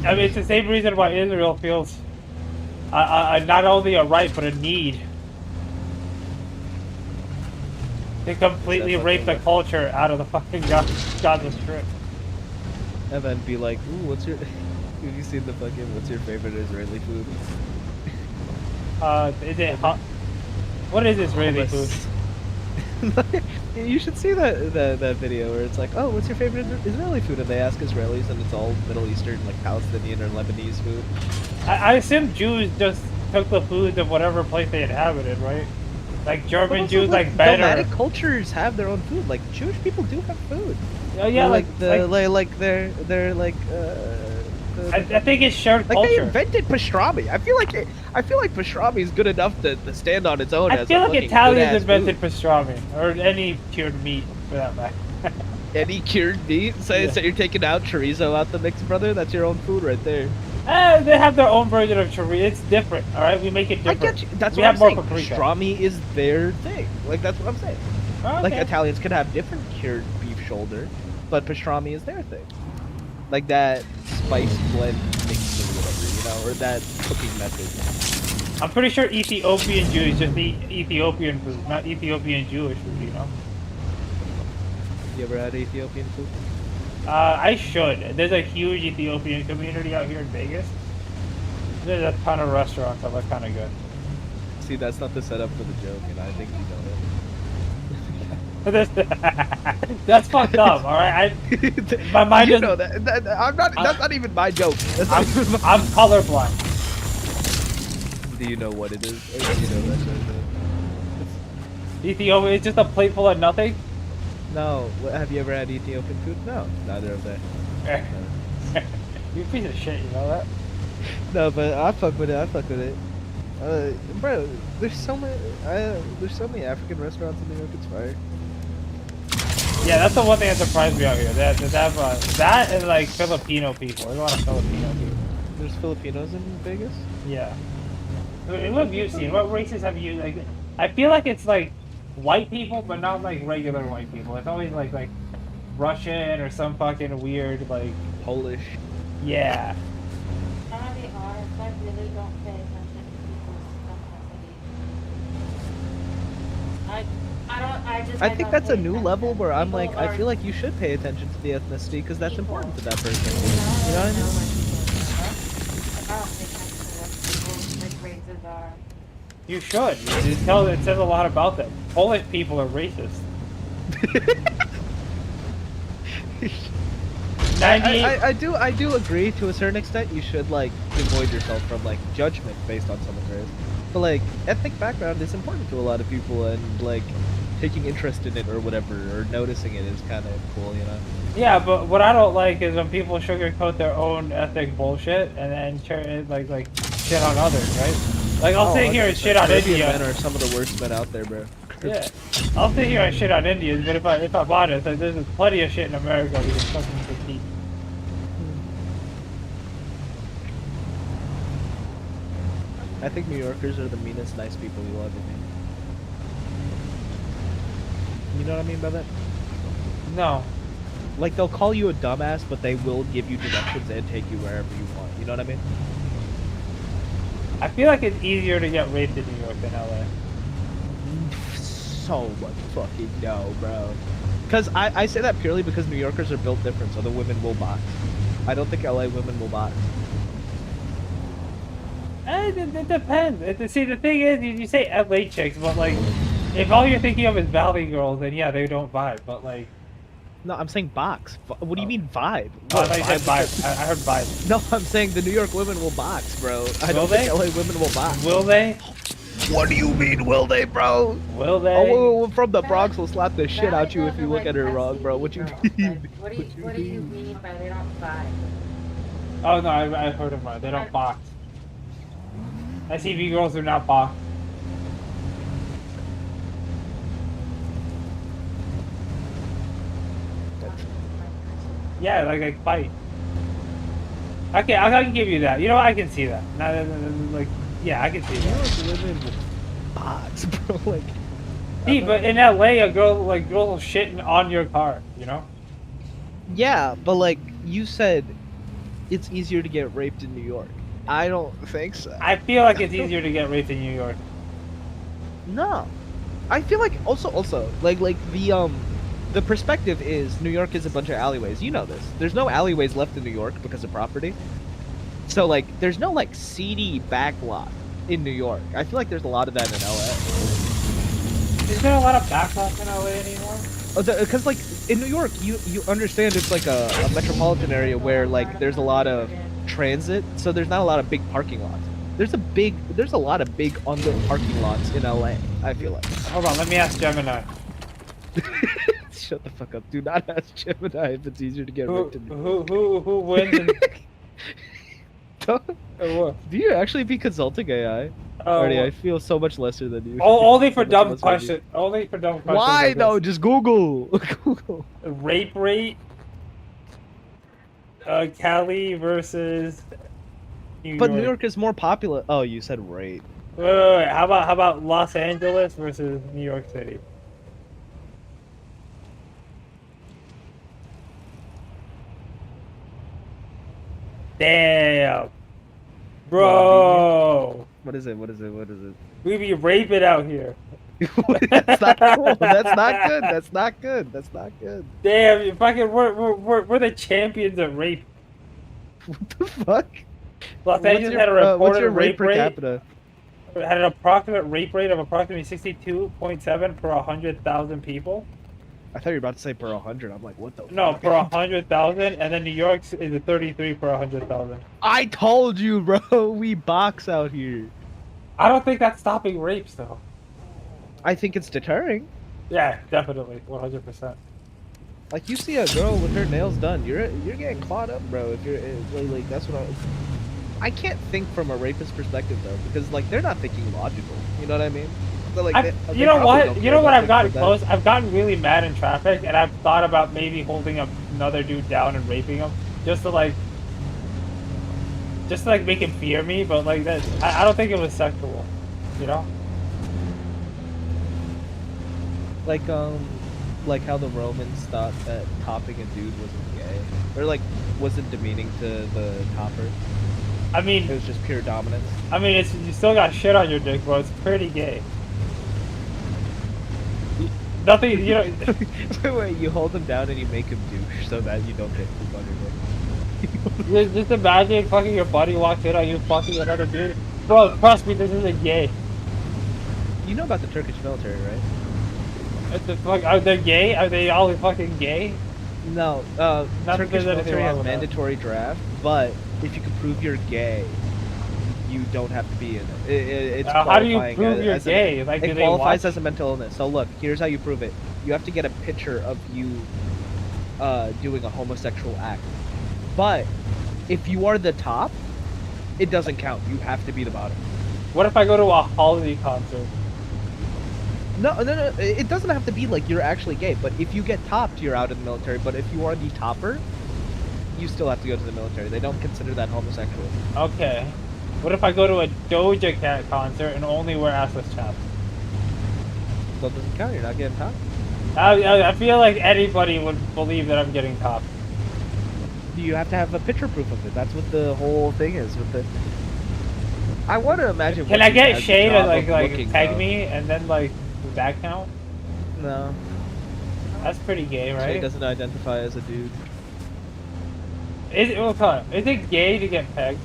I mean, it's the same reason why Israel feels not only a right but a need to completely rape the culture out of the fucking Gaza Strip. And then be like, ooh, have you seen the fucking, what's your favorite Israeli food? Is it hot? What is Israeli food? You should see that video where it's like, oh, what's your favorite Israeli food? And they ask Israelis, and it's all Middle Eastern, like Palestinian or Lebanese food. I assume Jews just took the foods of whatever place they inhabited, right? Like German Also, Jews, like better. Nomadic cultures have their own food. Like Jewish people do have food. Oh yeah, they're they're like. I think it's shared like culture. they invented pastrami. I feel like pastrami is good enough to stand on its own. I feel like Italians invented food. pastrami, or any cured meat for that matter. Any cured meat? So you're taking out chorizo out the mix, brother? That's your own food right there. They have their own version of chorizo. It's different, all right. We make it different. I get you. That's we what have I'm more saying. paprika. Pastrami is their thing. Like, that's what I'm saying. Okay. Like, Italians could have different cured beef shoulder, but pastrami is their thing. Like that spice blend mix or whatever, you know, or that cooking method. I'm pretty sure Ethiopian Jews just eat Ethiopian food, not Ethiopian Jewish food, you know? You ever had Ethiopian food? I should. There's a huge Ethiopian community out here in Vegas. There's a ton of restaurants that look kind of good. See, that's not the setup for the joke, and I think you know it. That's fucked up, alright? My mind you is... know that. That's not even my joke. I'm colorblind. Do you know what it is? Or do you know that joke? Ethiopia is just a plate full of nothing? No. Have you ever had Ethiopian food? No. Neither have they. You piece of shit, you know that? No, but I fuck with it. Bro, there's so many African restaurants in New York. It's fire. Yeah, that's the one thing that surprised me out here. They have that and like Filipino people. There's a lot of Filipino people. There's Filipinos in Vegas? Yeah. What have you seen? What races have you like? I feel like it's like white people, but not like regular white people. It's always like Russian or some fucking weird like Polish. Yeah. I'm gonna be honest, I really don't pay attention to people's ethnicity. I I think don't that's a pay new attention. level where I'm People like, I are feel like you should pay attention to the ethnicity because that's people. important to that person. You know what I mean? I don't pay attention to what people's like races are. You should. It says a lot about them. Polish people are racist. 98. I do agree to a certain extent. You should like avoid yourself from like judgment based on someone's race. But like ethnic background is important to a lot of people, and like taking interest in it or whatever, or noticing it is kind of cool, you know. Yeah, but what I don't like is when people sugarcoat their own ethnic bullshit and then like shit on others, right? Like I'll sit here and shit on Caribbean India. men are some of the worst men out there, bro. Yeah, I'll sit here and shit on Indians, but if I'm honest, like, there's plenty of shit in America we can fucking critique. I think New Yorkers are the meanest nice people you'll ever meet. You know what I mean by that? No. Like they'll call you a dumbass, but they will give you directions and take you wherever you want. You know what I mean? I feel like it's easier to get raped in New York than LA. So much fucking no, bro. Because I say that purely because New Yorkers are built different, so the women will box. I don't think LA women will box. It depends. See, the thing is, you say LA chicks, but like, if all you're thinking of is Valley girls, then yeah, they don't vibe. But like, No, I'm saying box. What do you mean vibe? oh, I What, thought you said vibe? vibe. I heard vibe. No, I'm saying the New York women will box, bro. I Will don't they? think LA women will box. Will they? What do you mean, will they, bro? Will they? Oh, from the Bronx will slap the shit out you if you look at her wrong, bro. What you mean? What do you mean by they don't vibe? Oh no, I heard of right. They don't box. SCV girls do not box. Yeah, like fight. Okay, I can give you that. You know what? I can see that. Like, yeah, I can see New that. York women will box, bro. Like, See, but in LA, a girl will shitting on your car. You know? yeah, but like you said, it's easier to get raped in New York. I don't think so. I feel like it's easier to get raped in New York. No, I feel like also like the perspective is New York is a bunch of alleyways. You know this. There's no alleyways left in New York because of property. So like there's no like seedy back lot in New York. I feel like there's a lot of that in LA. Is there a lot of backlots in LA anymore? Because like in New York, you understand it's like a metropolitan area where like there's a lot of transit, so there's not a lot of big parking lots. There's a lot of big unlit parking lots in LA. I feel like. Hold on, let me ask Gemini. Shut the fuck up. Do not ask Gemini if it's easier to get Who raped in New York. who wins? In, Don't- what? Do you actually be consulting AI? Artie, I feel so much lesser than you. Only for So much dumb lesser than you. questions. Only for dumb questions. Why like though? this. Just Google. Google. Rape rate. Cali versus New But York. New York is more popular. Oh, you said rape. Wait. How about Los Angeles versus New York City? Damn, bro. What is it? What is it? What is it? We be raping out here. That's not cool. That's not good. That's not good. That's not good. Damn, you fucking we're the champions of rape. What the fuck? Los Angeles had a what's reported your rate rape per rate. capita? Had an approximate rape rate of approximately 62.7 per 100,000 people. I thought you were about to say per 100. I'm like, what the? No, fuck? per 100,000, and then New York's is a 33 per 100,000. I told you, bro. We box out here. I don't think that's stopping rapes, though. I think it's deterring. Yeah, definitely, 100%. Like you see a girl with her nails done, you're getting caught up, bro. If you're like that's what I can't think from a rapist perspective though, because like they're not thinking logical. You know what I mean? So, like, You know what? You know what? I've gotten close. I've gotten really mad in traffic, and I've thought about maybe holding another dude down and raping him, just to like make him fear me. But like that, I don't think it was sexual. You know? Like how the Romans thought that topping a dude wasn't gay, or like wasn't demeaning to the topper. I mean, It was just pure dominance. it's you still got shit on your dick, bro. It's pretty gay. Nothing, you know. Wait, you hold him down and you make him douche so that you don't get poop on your dick. Just imagine fucking your buddy walks in on you fucking another dude. Bro, trust me, this isn't gay. You know about the Turkish military, right? What the fuck? Are they gay? Are they all fucking gay? No, Not that Turkish there's anything military wrong has with that. mandatory draft, but if you can prove you're gay, you don't have to be in it. It's How do you qualifying prove you're as gay? Like, do it they qualifies watch? as a mental illness. So look, here's how you prove it. You have to get a picture of you doing a homosexual act. But if you are the top, it doesn't count. You have to be the bottom. What if I go to a Halsey concert? No, it doesn't have to be like you're actually gay, but if you get topped, you're out of the military. But if you are the topper, you still have to go to the military. They don't consider that homosexual. Okay. What if I go to a Doja Cat concert and only wear assless chaps? So it doesn't count. You're not getting topped. I feel like anybody would believe that I'm getting topped. You have to have a picture proof of it. That's what the whole thing is with the. I want to imagine. Can what I he get has the Shay to job like of looking tag up. me and then like does that count? No, That's pretty gay, Shay right? doesn't identify as a dude. Is it, well, hold on. Is it gay to get pegged?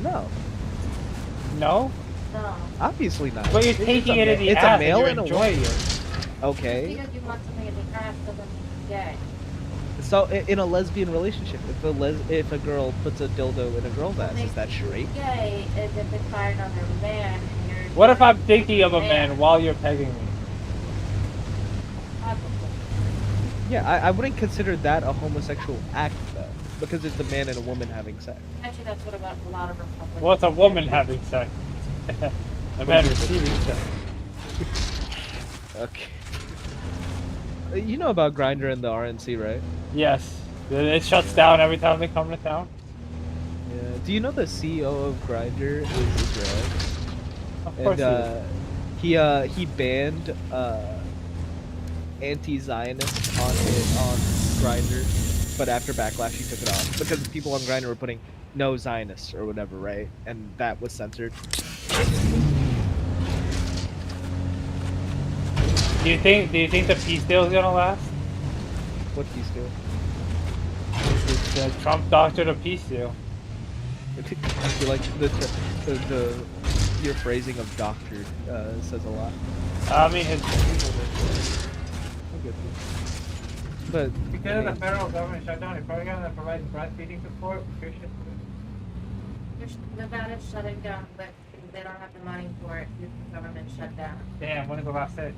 No, No? No. obviously not. But you're It's taking a it in ma- the it's ass a male and and you're a enjoying woman. it. Okay. Because you want something in the ass doesn't mean it's gay. So in a lesbian relationship, if a girl puts a dildo in a girl's ass, is that straight? Gay is if it's by another man and you're. What if I'm thinking of a man while you're pegging me? Yeah, I wouldn't consider that a homosexual act though, because it's a man and a woman having sex. Actually, that's what about a lot of Republicans. Well, it's a woman having sex. A man receiving sex. Okay. You know about Grindr and the RNC, right? Yes. It shuts down every time they come to town. Yeah. Do you know the CEO of Grindr is Israeli? Of course And he banned anti-Zionist on Grindr, but after backlash he took it off because people on Grindr were putting no Zionists or whatever, right? And that was censored. Do you think the peace deal is gonna last? What peace deal? The Trump doctored a peace deal. I feel like the your phrasing of doctored says a lot. I mean, his Okay. But because of the federal government shutdown, it's probably gonna provide breastfeeding support. Nevada's shutting down, but they don't have the money for it because the government shut down. Damn, when is the last day?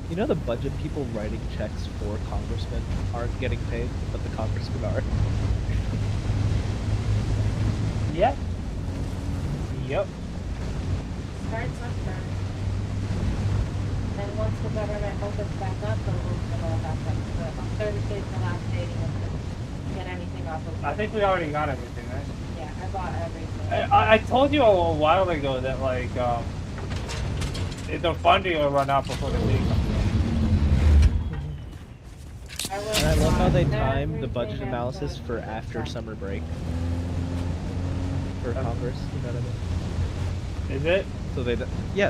you know the budget people writing checks for congressmen aren't getting paid, but the congressmen are. Yep. Yep. Start somewhere. And once the government opens back up, they'll open it all back up. But on Thursday's the last day to get anything off of. I think we already got everything, right? Yeah, I bought everything. I told you a while ago that like the funding will run out before the meeting comes in. And I love how they time the budget analysis for after summer break for Congress. You know what I mean? Is it? So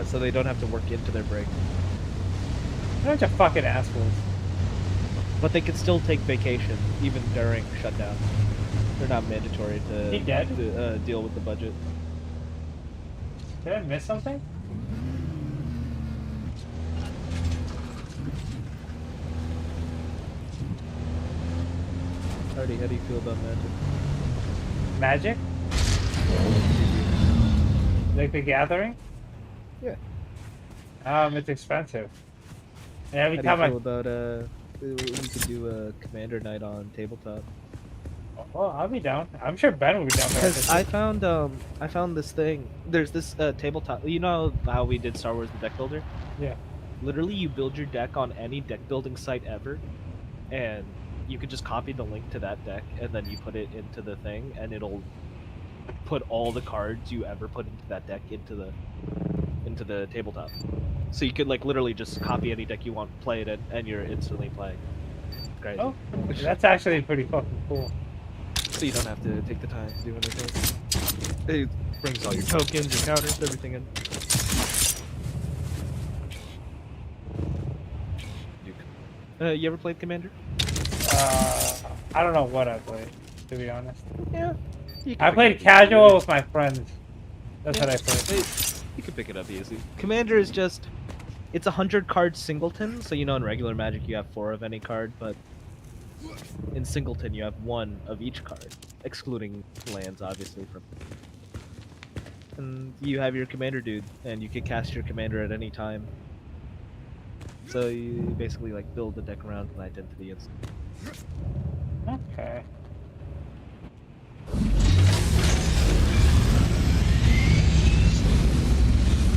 so they don't have to work into their break, They're a bunch of fucking assholes. but they can still take vacation even during shutdown. They're not mandatory He dead? to deal with the budget. Did I miss something? Artie, how do you feel about Magic? Magic? Like the Gathering? Yeah. It's expensive. And every How time do you feel about we could do a commander night on tabletop? well, I'll be down. I'm sure Ben will be down there. Because I found this thing. There's this tabletop. You know how we did Star Wars: The Deck Builder? Yeah. Literally, you build your deck on any deck building site ever, and you could just copy the link to that deck, and then you put it into the thing, and it'll put all the cards you ever put into that deck into the tabletop. So you could like literally just copy any deck you want, play it in, and you're instantly playing. Crazy. Oh, that's actually pretty fucking cool. so you don't have to take the time to do anything. It brings all your tokens, your counters, everything in. You ever played Commander? I don't know what I played, to be honest. Yeah. I played casual with my friends. That's what I played. You can pick it up easy. Commander is just, it's 100 card singleton, so you know in regular Magic you have 4 of any card, but in singleton you have 1 of each card, excluding lands obviously from. And you have your commander dude, and you can cast your commander at any time. So you basically like build the deck around an identity and stuff. Okay.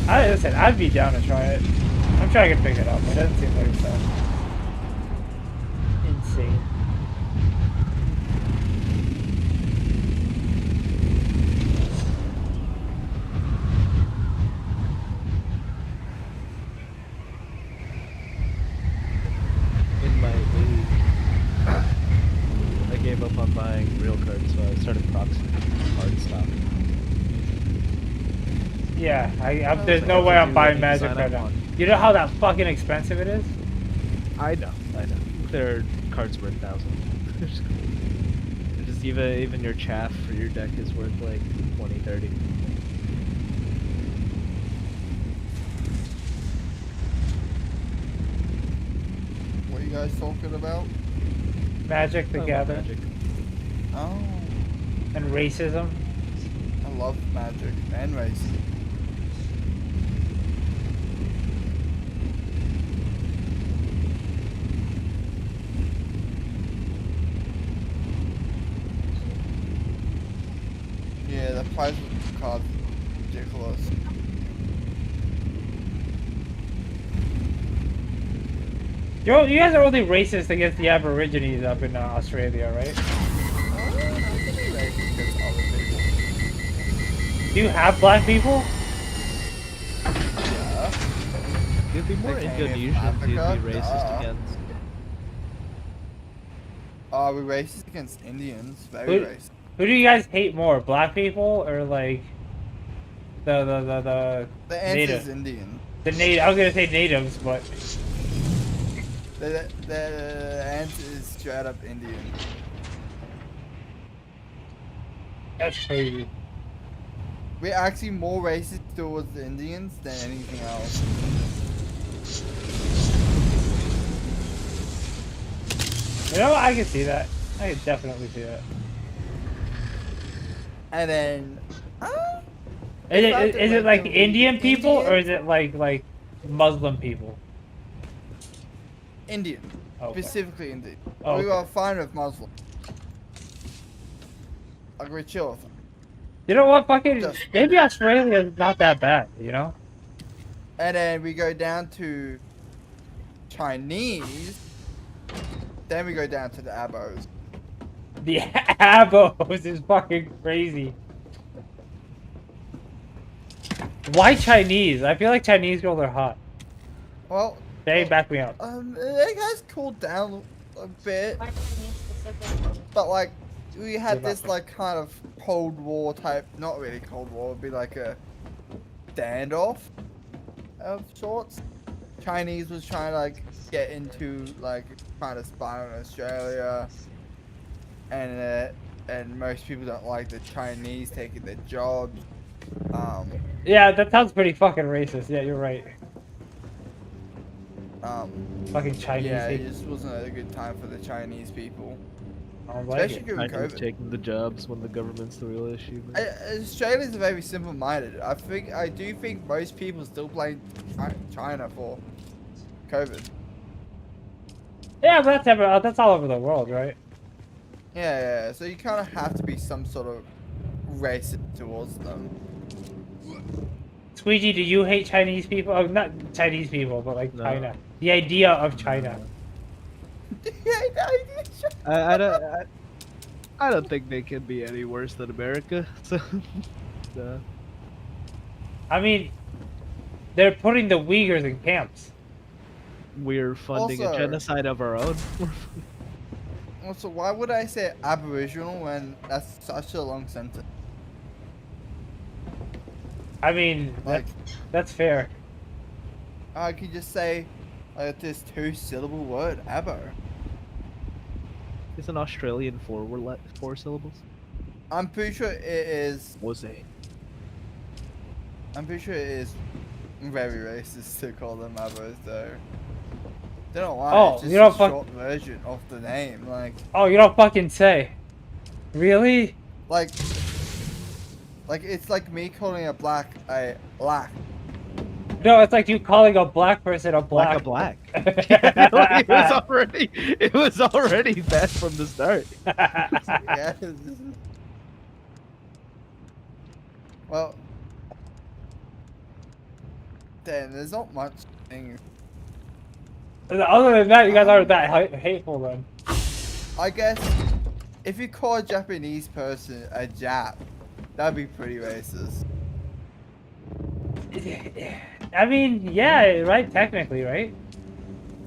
Listen, I'd be down to try it. I'm sure I can pick it up. It doesn't seem very tough. Insane. In my age, I gave up on buying real cards, so I started proxying hard stock. Yeah, there's no way I'm buying Magic right now. You know how that fucking expensive it is? I know. Their cards worth thousands. Just even your chaff for your deck is worth like 20, 30. What are you guys talking about? Magic the Gathering. Magic. Oh, And racism. I love Magic and racing. Yeah, the price of the cards is ridiculous. You guys are only racist against the Aborigines up in Australia, right? Do you have black people? Yeah. It'd be more They came from Indonesians you'd be Africa? racist Duh. against. Are we racist against Indians? Very Who- racist. Who do you guys hate more, black people or like the The answer native? is Indian. The native? I was gonna say natives, but The answer is straight up Indian. that's crazy. We're actually more racist towards the Indians than anything else. You know, I can see that. I can definitely see that. And then, Is it like Indian Indian people or Indian? is it like Muslim people? Indian. Okay. Specifically Indian. Oh, We okay. are fine with Muslim. Like, we're chill with them. You know what? Fucking Just- maybe Australia is not that bad. You know? And then we go down to Chinese. Then we go down to the Abos. The Abos is fucking crazy. Why Chinese? I feel like Chinese girls are hot. Well, They back me up. it has cooled down a bit. Why Chinese specifically? But like, we had Yeah, this but- like kind of Cold War type, not really Cold War, it'd be like a standoff of sorts. Chinese was trying to like get into like trying to spy on Australia, and most people don't like the Chinese taking their jobs. Yeah, that sounds pretty fucking racist. Yeah, you're right. Fucking Chinese Yeah, it people. just wasn't a good time for the Chinese people. I don't like Especially it. during China's COVID. taking the jobs when the government's the real issue. man. Australians are very simple-minded. I do think most people still blame China for COVID. Yeah, but that's all over the world, right? Yeah. So you kind of have to be some sort of racist towards them. Squeegee, do you hate Chinese people? Oh, not Chinese people, but like No. China. The idea of China. I don't think they can be any worse than America. So, no. I mean, they're putting the Uyghurs in camps. We're funding a Also- genocide of our own. Also, why would I say Aboriginal when that's such a long sentence? I mean, Like, that's fair. I could just say this 2-syllable word, Abo. Is an Australian four syllables? I'm pretty sure it is. Was it? I'm pretty sure it is very racist to call them Abos, though. Don't know why. Oh, it's just you don't a fuck- short version of the name. Oh, you don't fucking say. Really? Like it's like me calling a black a black. No, it's like you calling a black person a black. Black. It was already bad from the start. Yeah. Well, then there's not much thing. Other than that, you guys aren't that hateful then. I guess if you call a Japanese person a Jap, that'd be pretty racist. I mean, yeah, right? Technically, right?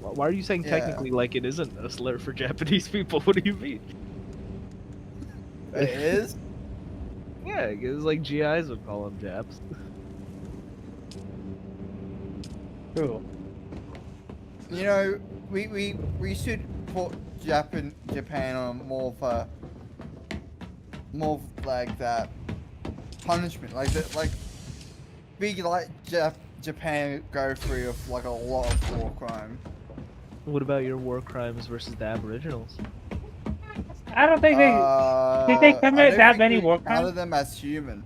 Why are you saying Yeah. technically like it isn't a slur for Japanese people? What do you mean? It is. Yeah, because like GIs would call them Japs. True. You know, we should put Japan on more of like that punishment, like that, like we like Japan go through of like a lot of war crime. What about your war crimes versus the Aboriginals? I don't think they. Did they commit I don't that think many we war counted crimes? them as human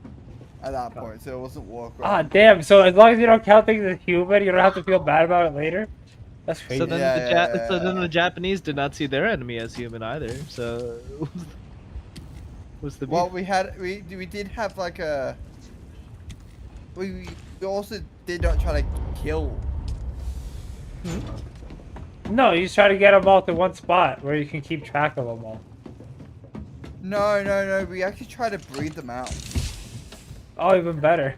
at that point, so it wasn't war Ah, crime. damn. So as long as you don't count things as human, you don't have to feel bad about it later. That's crazy. So then Yeah, so then yeah. the Japanese did not see their enemy as human either. So what's the beef? Well, we did have like a we also did not try to kill. No, you just try to get them all to one spot where you can keep track of them all. No. We actually tried to breed them out. Oh, even better.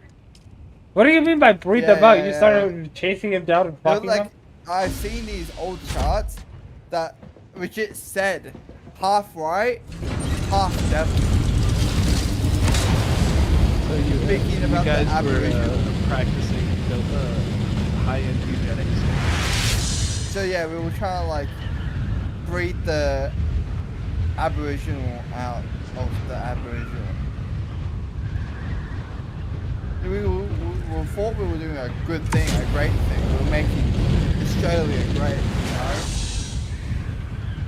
What do you mean by breed them out? You just started chasing him down and But fucking like, them? I've seen these old charts that which it said half right, half left. So you Speaking about the guys were Aboriginal. practicing high-end eugenics. So yeah, we were trying to like breed the Aboriginal out of the Aboriginal. We thought we were doing a good thing, a great thing. We were making Australia great, you know?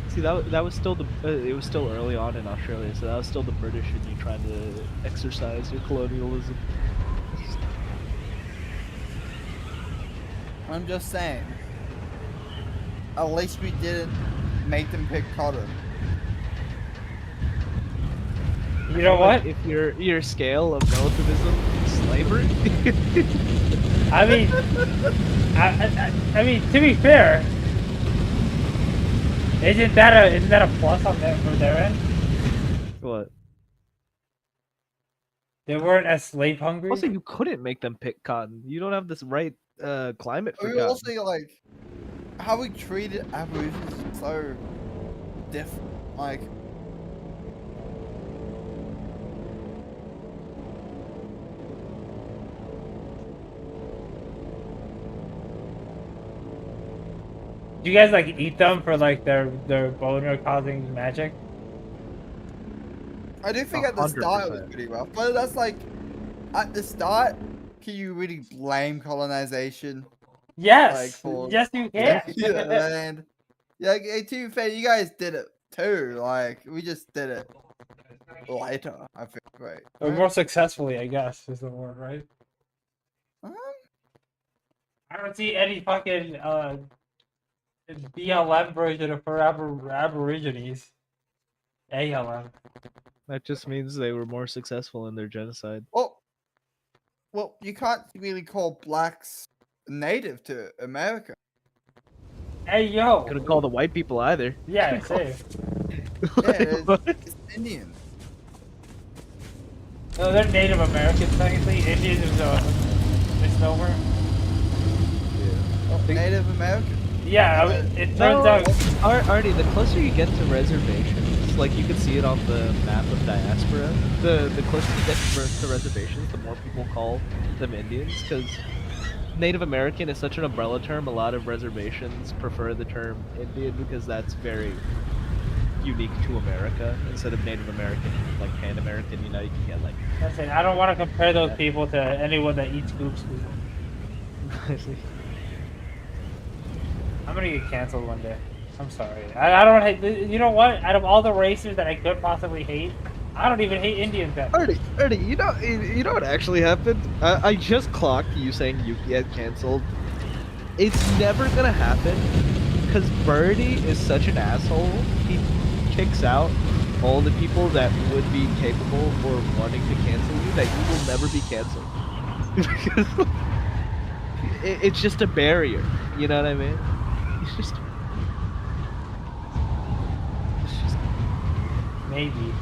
See, that was still it was still early on in Australia, so that was still the British and you trying to exercise your colonialism. I'm just saying. At least we didn't make them pick cotton. You know Like, what? if your scale of relativism is slavery. I mean, I mean, to be fair, isn't that a plus on them from their end? What? They weren't as slave hungry. Also, you couldn't make them pick cotton. You don't have this right climate for We cotton. also like how we treated Aborigines is so different. Like Do you guys like eat them for like their boner causing magic? I do think at the start it was 100%. pretty rough, but that's like at the start, can you really blame colonization? Yes. Like, for- Yes, you can. And yeah, like, to be fair, you guys did it too. Like we just did it later. I think, right? Or more successfully, I guess, is the word, right? Um, I don't see any fucking BLM version of for Aborigines. ALM. That just means they were more successful in their genocide. well, you can't really call blacks native to America. Hey yo. Couldn't call the white people either. Yeah, same. Yeah, What? it's Indian. No, they're Native Americans technically. Indians is a misnomer. Native American. Yeah, it turns No, out. Artie, the closer you get to reservations, like you can see it on the map of diaspora, the closer you get to reservations, the more people call them Indians, because Native American is such an umbrella term. A lot of reservations prefer the term Indian because that's very unique to America instead of Native American, like Pan American. You know, you can get like. That's it. I don't want to compare those Yeah. people to anyone that eats goop scoop. I'm gonna get canceled one day. I'm sorry. I don't hate. You know what? Out of all the races that I could possibly hate, I don't even hate Indians that much. Artie, you know what actually happened? I just clocked you saying you get canceled. It's never gonna happen because Birdie is such an asshole. He kicks out all the people that would be capable or wanting to cancel you. That you will never be canceled because it's just a barrier. You know what I mean? It's just. Maybe.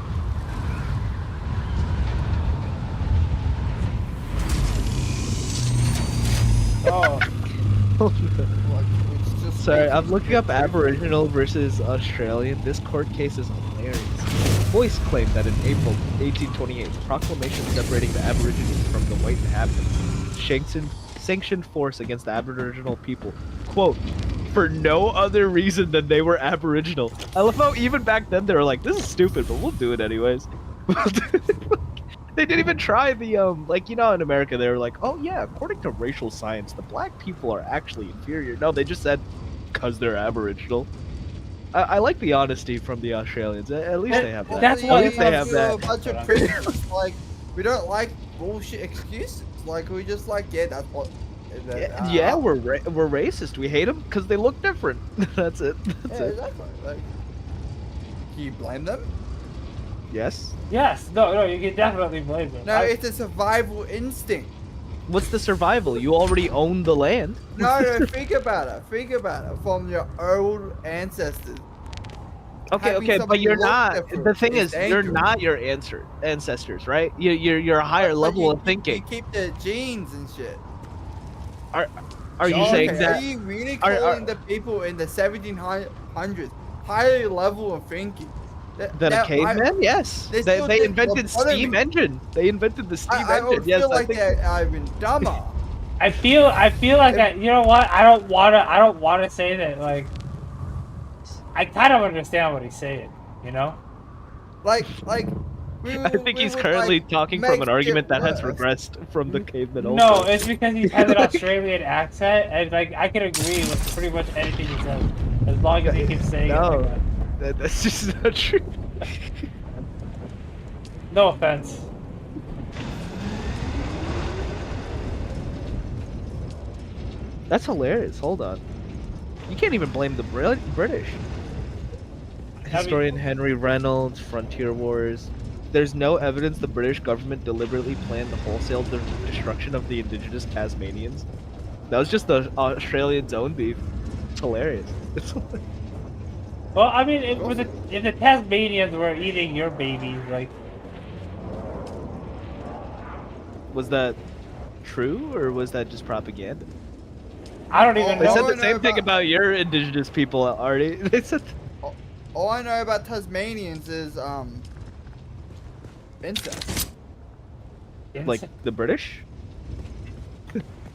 Oh. Like, it's just Sorry, I'm looking up Aboriginal versus Australian. This court case is hilarious. Boyce claimed that in April 1828, proclamation separating the Aborigines from the white inhabitants sanctioned force against the Aboriginal people. Quote, for no other reason than they were Aboriginal. I love how even back then they were like, this is stupid, but we'll do it anyways. They didn't even try the, like, you know, in America, they were like, oh yeah, according to racial science, the black people are actually inferior. No, they just said, because they're Aboriginal. I like the honesty from the Australians. At least they have that. That's At why least they have that. A bunch of prisoners, like, we don't like bullshit excuses. Like, we just like, yeah, that's what. Yeah, we're racist. We hate them because they look different. That's it. That's Yeah, it. exactly. Like, can you blame them? Yes. Yes. No. You can definitely blame them. No, it's a survival instinct. What's the survival? You already own the land. No, think about it. Think about it. From your old ancestors. Okay, Having but somebody you're look not. different The thing is, you're dangerous. not your ancestors, right? You're a higher But level you, of thinking. You keep the genes and shit. Are you So, saying okay, that? Are you really are- calling the people in the 1700s higher level of thinking? Than a caveman? Yes. they They still did invented steam lobotomy. engine. They invented the steam I engine. would Yes, feel I like think. they're even dumber. I feel like you know what? I don't wanna say that. Like, I kind of understand what he's saying. You know. Like I think he's currently talking from an argument that has regressed from the caveman. No, Also. it's because he has an Australian accent, and like I can agree with pretty much anything he says, as long as he keeps saying it No. like that. That's just not true. No offense. That's hilarious. Hold on. You can't even blame the British. Historian Henry Reynolds, Frontier Wars. There's no evidence the British government deliberately planned the wholesale destruction of the indigenous Tasmanians. That was just the Australians' own beef. It's hilarious. Well, I mean, if the Tasmanians were eating your babies, like, Was that true, or was that just propaganda? I don't even They know. said I the same know thing about- about your indigenous people, Artie. They said. All I know about Tasmanians is incest. Like the British?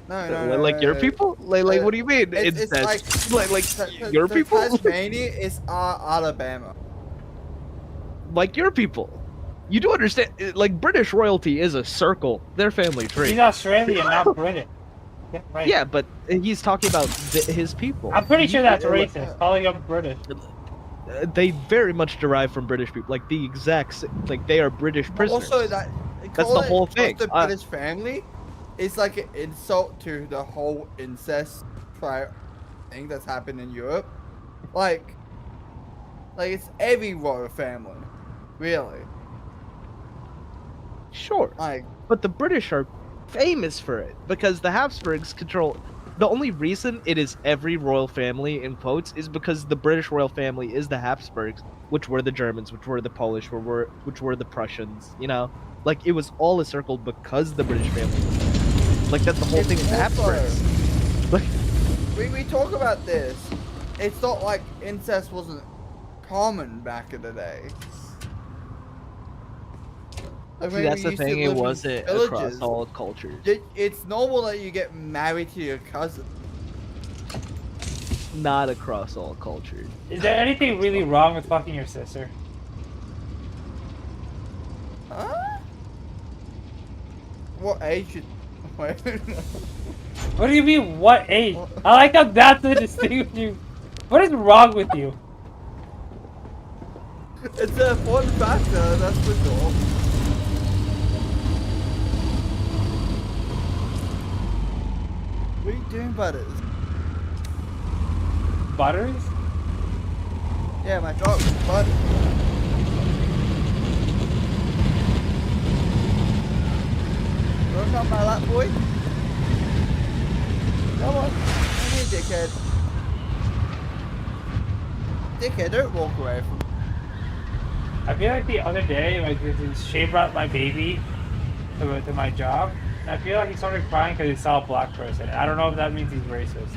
No, Like your no. people? Like what do you mean? It's Incest? like Like your people? Tasmania is Alabama. Like your people. You do understand? Like British royalty is a circle. Their family tree. He's Australian, not British. Yeah, right. Yeah, but he's talking about his people. I'm pretty sure that's Yeah, like- racist. Calling them British. They very much derive from British people. Like the exact, like they are British prisoners. Also, That's call the it whole just thing. The British family, it's like an insult to the whole incest thing that's happened in Europe. Like it's every royal family, really. Sure. Like, But the British are famous for it because the Habsburgs control. The only reason it is every royal family in quotes is because the British royal family is the Habsburgs, which were the Germans, which were the Polish, which were the Prussians. You know, like it was all a circle because the British family. Like that's the whole thing with the also- Habsburgs. Like we talk about this. It's not like incest wasn't common back in the day. Like See, when that's we the used to thing. It live in wasn't across villages, all cultures. it's normal that you get married to your cousin. Not across all cultures. Is there anything really wrong with fucking your sister? Huh? What age? Wait. What do you mean, what age? I like how that's the distinction you... What is wrong with you? It's a fun factor, that's for sure. What are you doing, Butters? Butters? Yeah, my dog, Butters. Don't come my lap, boy. Come on. Come here, dickhead. Dickhead, don't walk away from me. I feel like the other day, like, Shay brought my baby to my job, and I feel like he started crying because he saw a black person. I don't know if that means he's racist.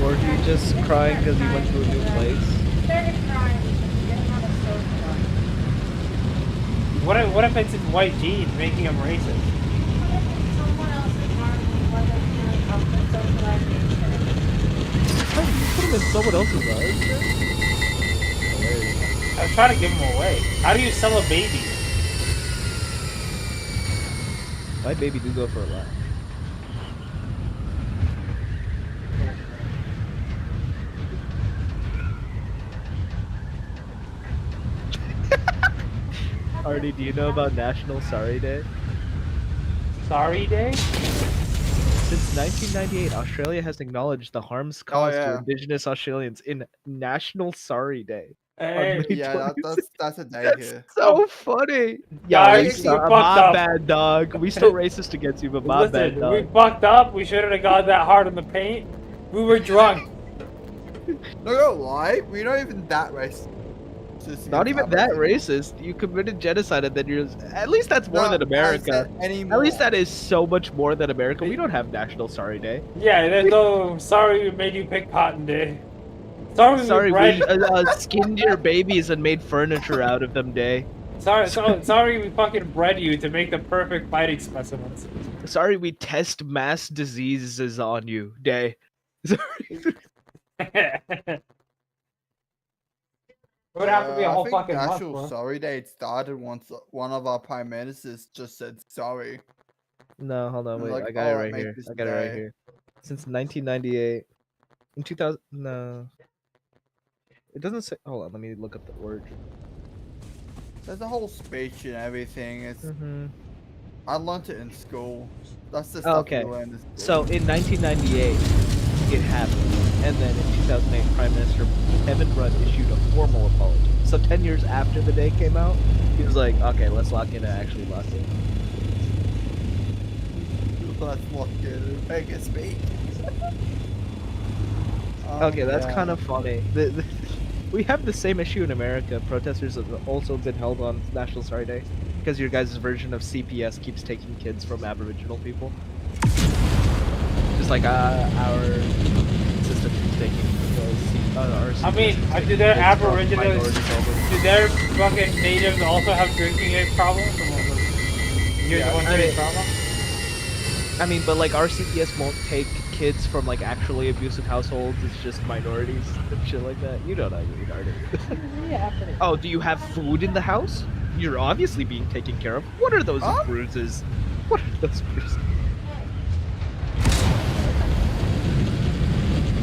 Or he just crying because he went to a new place. Started crying because he didn't have a social life. What if it's his white jeans making him racist? What if someone else's army wasn't feeling up with socialization? Put him in someone else's eyes. I was trying to give him away. How do you sell a baby? My baby do go for a lot. Artie, do you know about National Sorry Day? Sorry day? Since 1998, Australia has acknowledged the harms caused to yeah. Indigenous Australians in National Sorry Day. Hey, May Yeah, 20th. that's a day That's here. so funny. Guys, we we fucked my up. bad, dog. We still racist against you, but my bad, listen, we dog. fucked up. We shouldn't have got that hard on the paint. We were drunk. No, don't lie. We're not even that racist. Not even that racist. You committed genocide, and then you're. At least that's more than America. At least that is so much more than America. We don't have National Sorry Day. Yeah, there's no sorry we made you pick cotton day. Sorry, Sorry, we we skinned your babies and made furniture out of them day. sorry we fucking bred you to make the perfect fighting specimens. Sorry, we test mass diseases on you day. Sorry. It would have to be a whole I think fucking month, National bro. Sorry Day started once one of our prime ministers just said sorry. No, hold on, I'm wait. like, I got it oh, right make here. this I got it right day. here. Since 1998. In 2000. No. It doesn't say. Hold on, let me look up the word. There's a whole speech and everything. It's Mm-hmm. I learned it in school. That's the Oh, stuff okay. you learn in school. So in 1998, it happened, and then in 2008, Prime Minister Kevin Rudd issued a formal apology. So 10 years after the day came out, he was like, "Okay, let's lock in." And actually locked in. Let's look at make a speech. Okay, that's kind of funny. We have the same issue in America. Protesters have also been held on National Sorry Day because your guys' version of CPS keeps taking kids from Aboriginal people. Just like our system keeps taking our I mean, CPS do their kids from Aboriginals, minorities over. do their fucking natives also have drinking age problems? You're the one I getting mean- trauma? I mean, but like our CPS won't take kids from like actually abusive households. It's just minorities and shit like that. You don't know, you retarded. Oh, do you have food in the house? You're obviously being taken care of. What are those Huh? bruises? What are those bruises?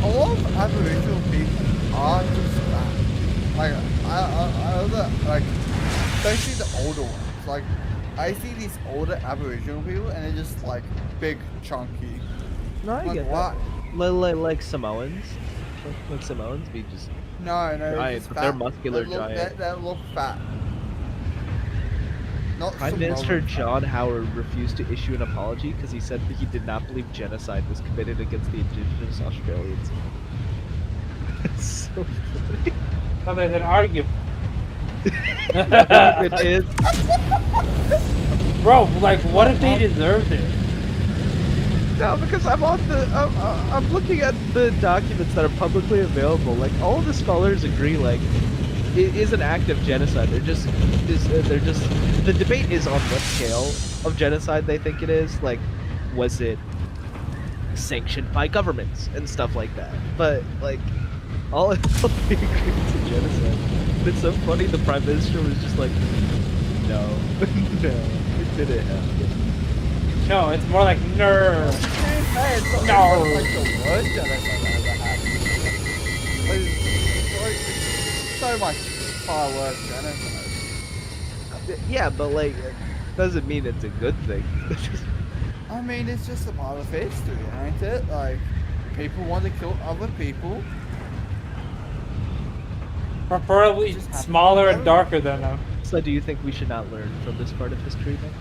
A lot of Aboriginal people are just fat. Like like especially the older ones. Like I see these older Aboriginal people and they're just like big chunky. No, I Like get what? that. Like Samoans. Like Samoans be just No, they're giants, just but they're fat. muscular They look, giants. They look fat. Not Prime Minister Samoan fat. John Howard refused to issue an apology because he said that he did not believe genocide was committed against the Indigenous Australians. It's so funny. So there's an argument. It is. Bro, like, what if they deserved it? No, because I'm looking at the documents that are publicly available. Like all of the scholars agree, like it is an act of genocide. They're just the debate is on what scale of genocide they think it is. Like, was it sanctioned by governments and stuff like that? But like all they agree it's a genocide. And it's so funny. The prime minister was just like, no, no, it didn't happen. No, it's more like no. It's No. like the worst genocide that ever happened. Like, so much far worse genocide. Yeah, but like, it doesn't mean it's a good thing. I mean, it's just a part of history, ain't it? Like, people want to kill other people. Preferably Just happen smaller to and be darker than them. So, do you think we should not learn from this part of history then?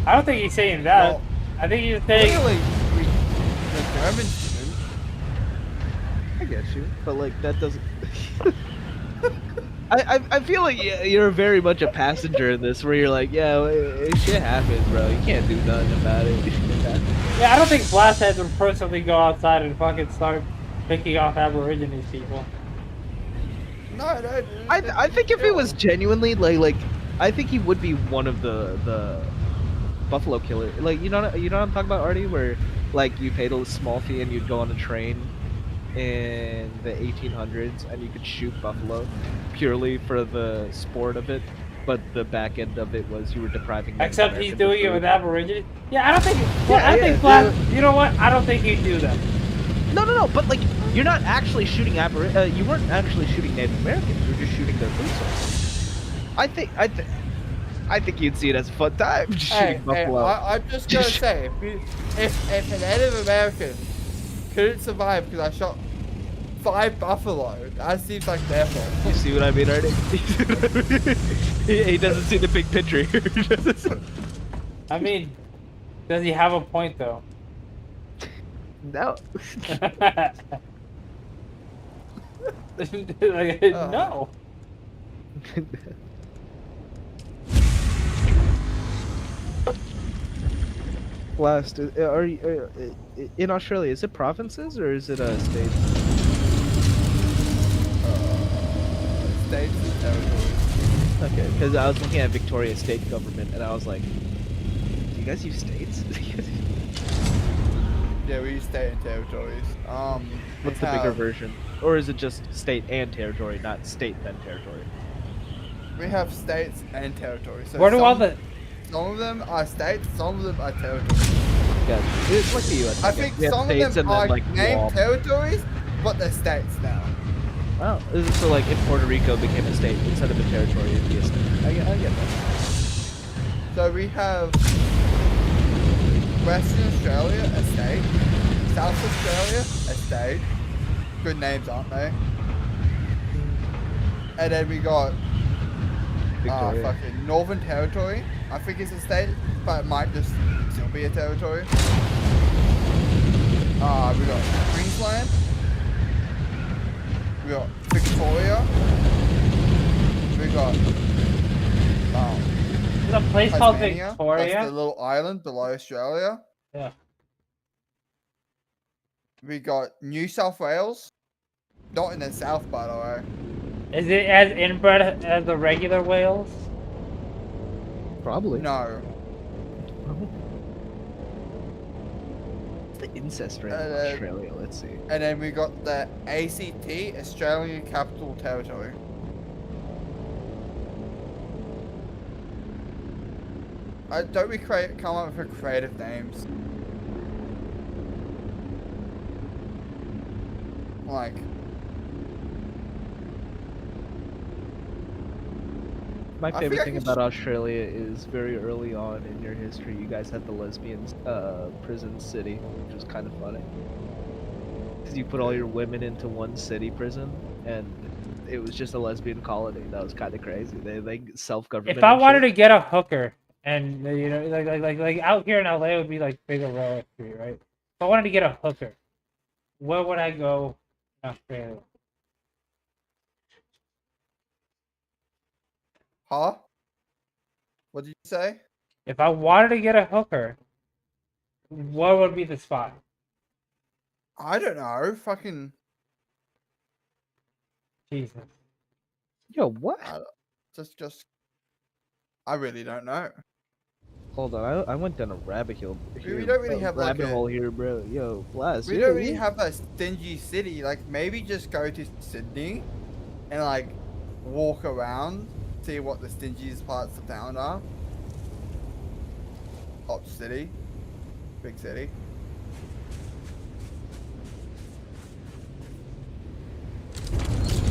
I don't think he's saying that. Well, I think he's saying clearly, the Germans didn't. I get you, but like that doesn't. I feel like you're very much a passenger in this, where you're like, yeah, shit happens, bro. You can't do nothing about it. yeah, I don't think Blastheads would personally go outside and fucking start picking off Aborigines people. No, I think if it was genuinely like, I think he would be one of the buffalo killer. Like you know what I'm talking about, Artie, where like you paid a small fee and you'd go on a train in the 1800s and you could shoot buffalo purely for the sport of it, but the back end of it was you were depriving Native Except he's Americans of doing it food. with Aborigines. Yeah, I don't think. Well, Yeah, I yeah, think Blast. You know what? I don't think he'd do that. No, but like you're not actually shooting you weren't actually shooting Native Americans. You were just shooting their food source. I think you'd see it as a fun time just shooting buffalo. I'm just gonna say, if a Native American couldn't survive because I shot 5 buffalo, that seems like their fault. You see what I mean, Artie? he doesn't see the big picture. I mean, does he have a point though? No. Like, no. Blast. Are you in Australia? Is it provinces or is it states? States and territories. Okay, because I was looking at Victoria state government and I was like, do you guys use states? Yeah, we use state and territories. What's the bigger version? Or is it just state and territory, not state then territory? We have states and territories. So Where do all the? some of them are states, some of them are territories. Gotcha. It's like the US. I think we have some of states them and are then, like, named law. territories, but they're states now. Wow. So like if Puerto Rico became a state instead of a territory, it'd be a state. I get that. So we have Western Australia, a state. South Australia, a state. Good names, aren't they? And then we got Victoria. fucking Northern Territory. I think it's a state, but it might just still be a territory. We got Queensland. We got Victoria. We got There's a place called Tasmania. Victoria. That's the little island below Australia. Yeah. We got New South Wales. Not in the south, by the way. Is it as inbred as the regular whales? Probably. No. What's the incest rate in Australia? Let's see. And then we got the ACT, Australian Capital Territory. Don't we come up with creative names? Like, My I favorite think I thing could about Australia is very early on in your history, you guys had the lesbian prison city, which was kind of funny. Because you put all your women into one city prison, and it was just a lesbian colony. That was kind of crazy. They self-government. If I wanted to get a hooker, and you know, like out here in LA it would be like bigger row street, right? If I wanted to get a hooker, where would I go in Australia? huh? What did you say? If I wanted to get a hooker, What would be the spot? I don't know. Fucking. Jesus. Yo, what? Just. I really don't know. Hold on, I went down a rabbit hole. We don't really have, like, rabbit a- hole here, bro. Yo, Blast. We yo, don't really what? have a stingy city. Like, maybe just go to Sydney and, like, walk around, see what the stingiest parts of town are. Top city. Big city.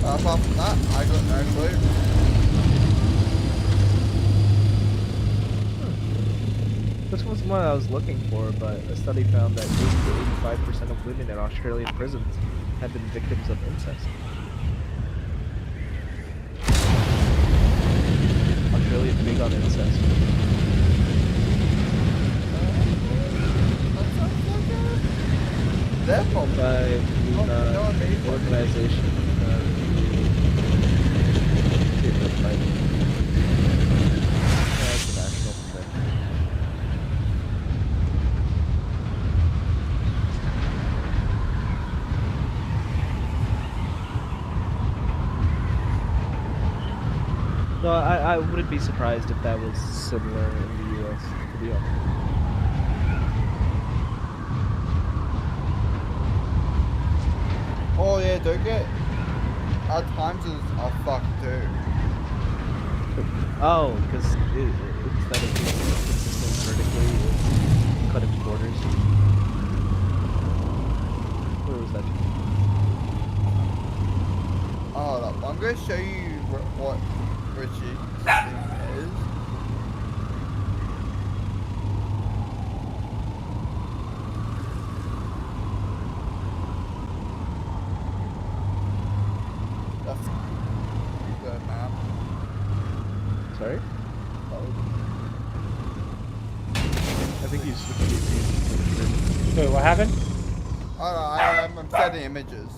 Apart from that, I got no clue. This was what I was looking for, but a study found that 80 to 85% of women in Australian prisons have been victims of incest. Australia's big on incest. That sounds like a... Their problem. By no, I mean, organization. That's a national thing. No, I wouldn't be surprised if that was similar in the US, to be honest. Oh yeah, don't get. Our times are fucked too. Oh, because instead of being consistent vertically, it's cut its borders. Where was that? Oh, look, I'm gonna show you what Richie's thing is. That's the map. Sorry? I think you switched to Wait, what happened? Oh no, I'm setting images.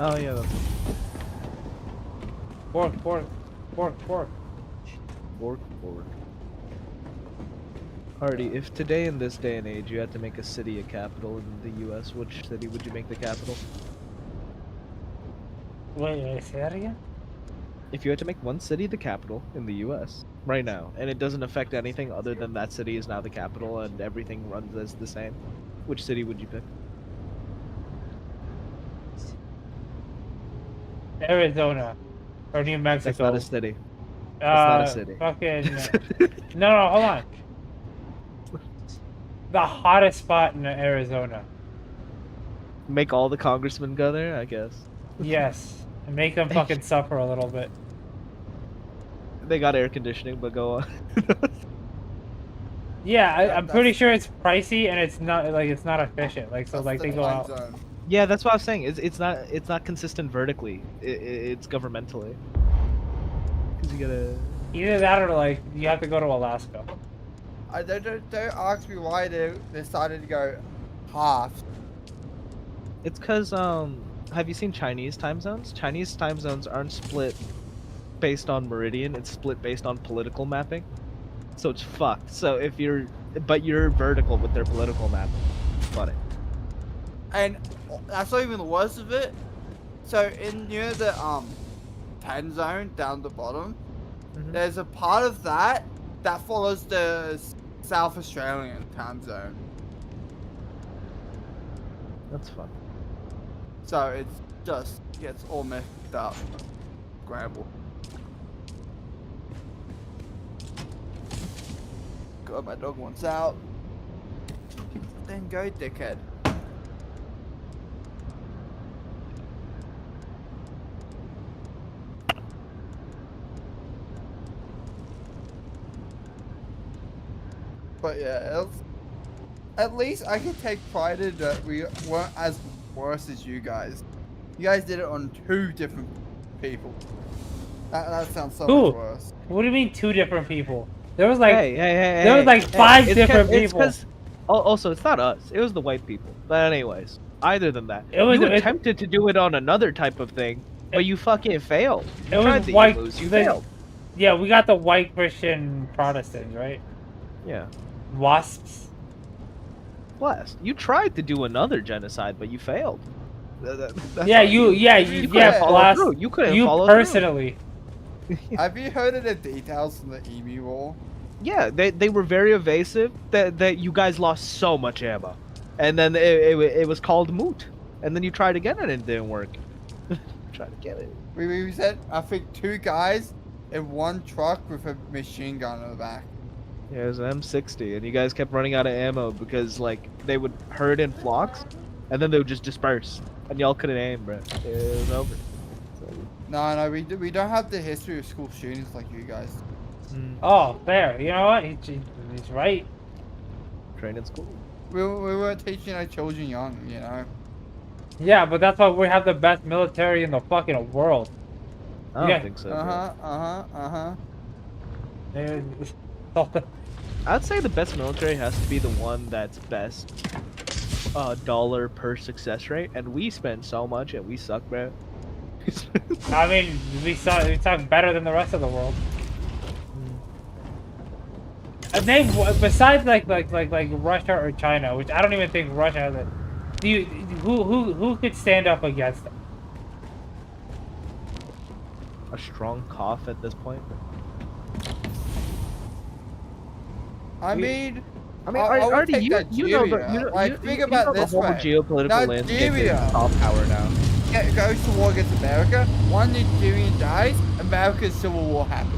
Oh yeah, that's Fork. forward. Hardy, if today in this day and age you had to make a city a capital in the US, which city would you make the capital? Wait, say that again? If you had to make one city the capital in the US right now, and it doesn't affect anything other than that city is now the capital and everything runs as the same, which city would you pick? Arizona. Or New Mexico. That's not a city. not a city. Fucking. No, hold on. The hottest spot in Arizona. Make all the congressmen go there, I guess. Yes. And make them fucking suffer a little bit. They got air conditioning, but go on. Yeah, I'm That's- pretty sure it's pricey and it's not efficient. Like so, That's like the they go time out. zone. Yeah, that's what I was saying. It's not consistent vertically. It's governmentally. Cause you gotta. Either that or like you have to go to Alaska. I don't ask me why they decided to go half. It's cause have you seen Chinese time zones? Chinese time zones aren't split based on meridian. It's split based on political mapping. So it's fucked. So if you're vertical with their political mapping. Funny. And that's not even the worst of it. So in near the 10 zone down the bottom, Mhm. there's a part of that that follows the South Australian time zone. That's fun. So it's just gets all messed up. Scramble. God, my dog wants out. Then go, dickhead. But yeah, at least I can take pride in that we weren't as worse as you guys. You guys did it on 2 different people. That sounds so Who? much worse. What do you mean 2 different people? There was like hey, there was like 5 it's different it's people. 'cause- also, it's not us. It was the white people. But anyways, either than that, It was- you it- attempted to do it on another type of thing, But you fucking failed. It You was tried the white- emus, you the- failed. Yeah, we got the white Christian Protestants, right? Yeah. Wasps. Plus, you tried to do another genocide, but you failed. That's Yeah, on you. Yeah, To you. be Yeah, fair, follow blast. through. You couldn't You follow personally. Have you heard of the details from the Emu War? Yeah, they were very evasive. That you guys lost so much ammo, and then it was called moot. And then you tried again and it didn't work. Try to get it. We said, I think 2 guys in 1 truck with a machine gun in the back. Yeah, it was an M60, and you guys kept running out of ammo because like they would herd in flocks, and then they would just disperse, and y'all couldn't aim, bro. It was over. So, No, we don't have the history of school shootings like you guys. Oh, there. You know what? He's right. train in school. We were teaching our children young, you know. Yeah, but that's why we have the best military in the fucking world. I don't Yeah. think so. Bro. I'd say the best military has to be the one that's best dollar per success rate, and we spend so much and we suck, bro. I mean, we talk better than the rest of the world. Name besides like Russia or China, which I don't even think Russia has it. Do you who could stand up against them? A strong cough at this point. I mean, I mean, I would Artie, take you know Nigeria. Like, think about know this the whole way. geopolitical landscape Nigeria. is soft power now. It goes to war against America. One Nigerian dies, America's civil war happens.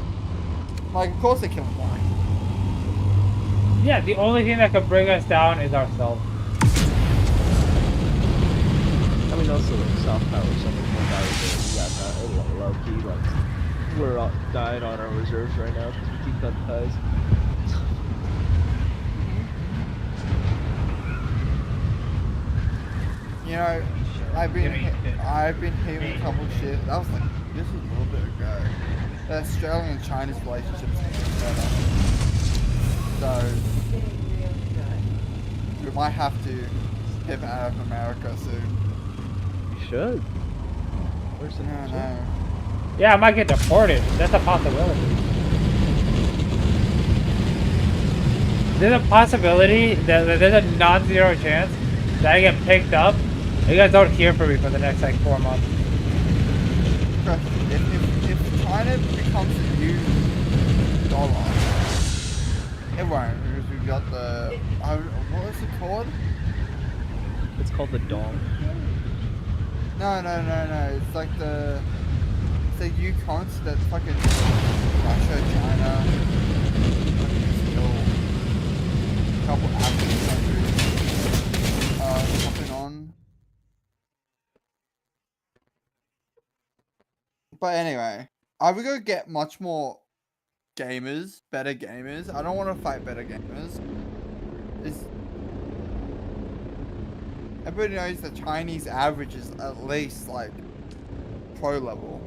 Like, of course they kill one. Yeah, the only thing that could bring us down is ourselves. I mean, also like soft power is so much more valuable. We got that low key, like we're all dying on our reserves right now because we keep cutting ties. You know, I've been hearing a couple of shit. That was like, this was a little bit ago. The Australian and China's relationships are getting better. So, we might have to tip out of America soon. You should. Where's the No, no. Yeah, I might get deported. That's a possibility. There's a possibility that there's a non-zero chance that I get picked up. You guys don't hear from me for the next like 4 months. If China becomes the new dollar, it won't, because we've got the, what is it called? It's called the Dong. No, it's like it's the Yukon that fucking Russia, China, still a couple African countries, hopping on. But anyway, are we gonna get much more gamers, better gamers? I don't want to fight better gamers. Everybody knows the Chinese average is at least like pro level.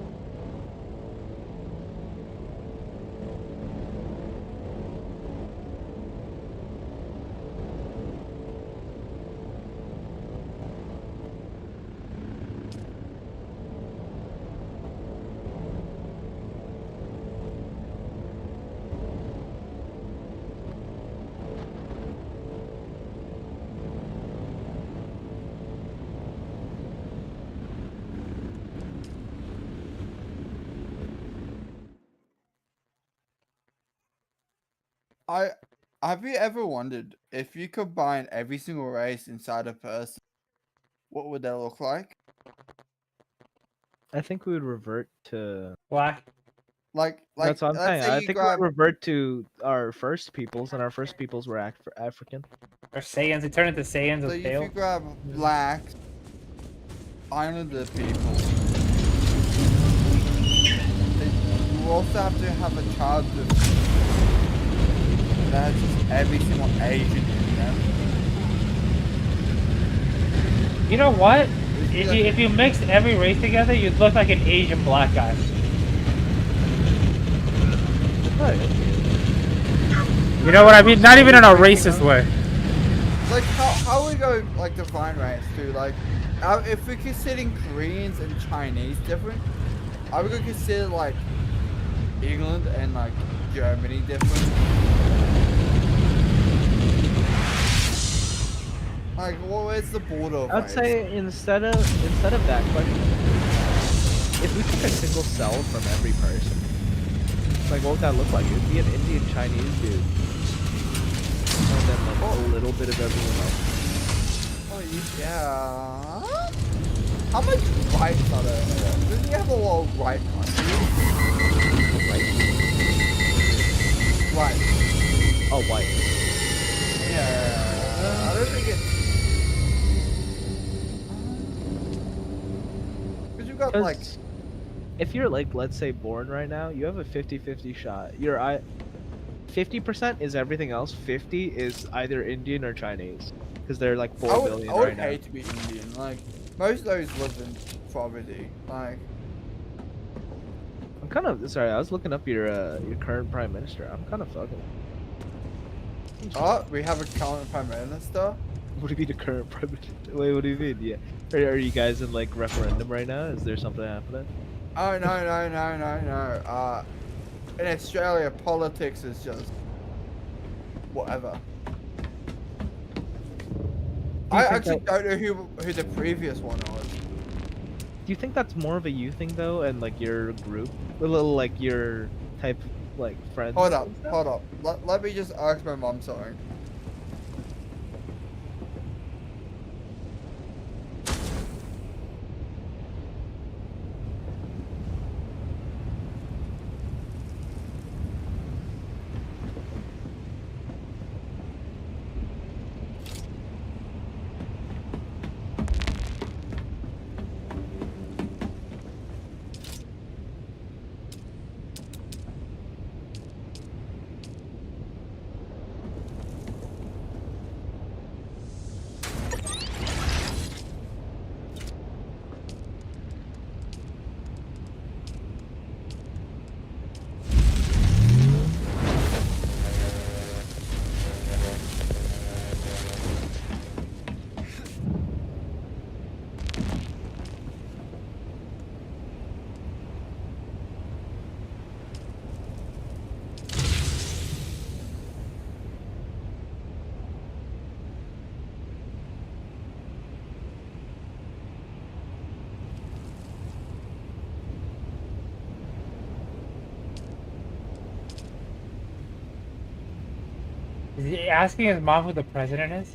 Have you ever wondered if you combine every single race inside a person, what would that look like? I think we would revert to. Black. Like That's what I'm let's saying. say I you think grab, we'll revert to our first peoples, and our first peoples were African. Or Saiyans. They turn into Saiyans so with if you tail. grab blacks, Islander people, you also have to have a child that's just every single Asian in them. You know what? If you mixed every race together, you'd look like an Asian black guy. You know what I mean? Not even in a racist way. Like how we go like define race to like if we're considering Koreans and Chinese different, I would consider like England and like Germany different. Like, well, where's the border of I'd race? say instead of that question, if we took a single cell from every person, like what would that look like? It would be an Indian Chinese dude, and then like a little bit of everyone else. Oh, yeah. How much rights are there? Does he have a lot of right countries? Right. Oh, white. Yeah. I don't think it's. Because you've got like. If you're like, let's say, born right now, you have a 50-50 shot. 50% is everything else. 50 is either Indian or Chinese, because they're like 4 billion I would right now. hate to be Indian. Like, most of those live in poverty. Like. I'm kind of sorry. I was looking up your current prime minister. I'm kind of fucking. Oh, we have a current prime minister. What do you mean the current prime minister? Wait, what do you mean? Yeah, are you guys in like referendum right now? Is there something happening? Oh no. In Australia, politics is just whatever. I actually don't know who the previous one was. Do you think that's more of a you thing though, and like your group, a little like your type of like friends? Hold up. Let me just ask my mom something. Is he asking his mom who the president is?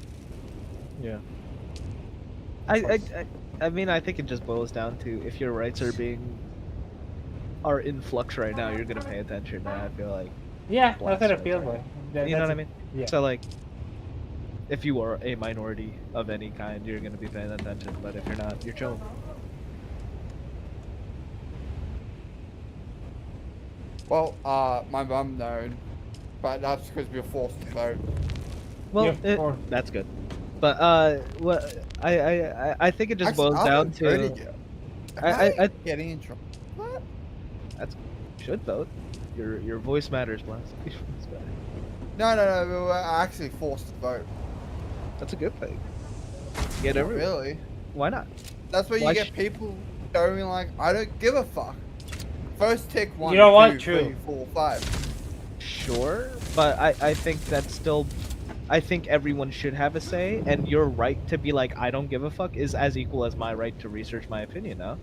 Yeah. I mean, I think it just boils down to if your rights are in flux right now, you're gonna pay attention. I feel like. Yeah, that's what it feels like. You know what I mean? Yeah. So like, if you are a minority of any kind, you're gonna be paying attention. But if you're not, you're chilling. Well, my mum known, but that's because we were forced to vote. Well, Yeah, that's good. But what I think it just boils down to. I getting in trouble. What? That's should vote. Your voice matters, Blast. No, we were actually forced to vote. That's a good thing. Get Not everyone. really. Why not? That's where you get people going like, I don't give a fuck. First tick 1, You know what? 2, True. 3, 4, 5. Sure, but I think that's still. I think everyone should have a say, and your right to be like, I don't give a fuck, is as equal as my right to research my opinion. No.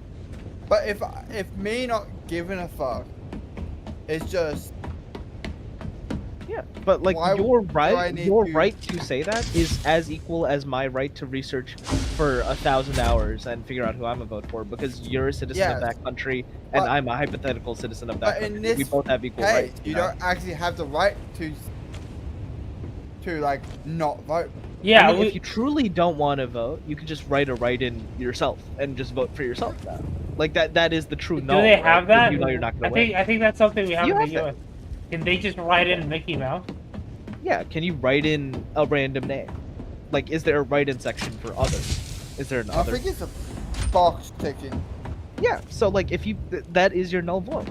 But if me not giving a fuck, it's just. Yeah, but like Why your do I right, need your to- right to say that is as equal as my right to research for 1,000 hours and figure out who I'm gonna vote for because you're a citizen of Yes, that country and but- I'm a hypothetical citizen of that But in country. We this both have equal case, rights. you know? don't actually have the right to like not vote. Yeah, I mean, if you truly don't want to vote, you can just write a write-in yourself and just vote for yourself now. Like that is the true do no. they right? have 'Cause that? You know you're not gonna win. I think that's something we have You in the have US. Can they just write in Mickey Mouse? Yeah, can you write in a random name? Like, is there a write-in section for others? Is there an I other? think it's a box ticking. Yeah, so like if you that is your null point.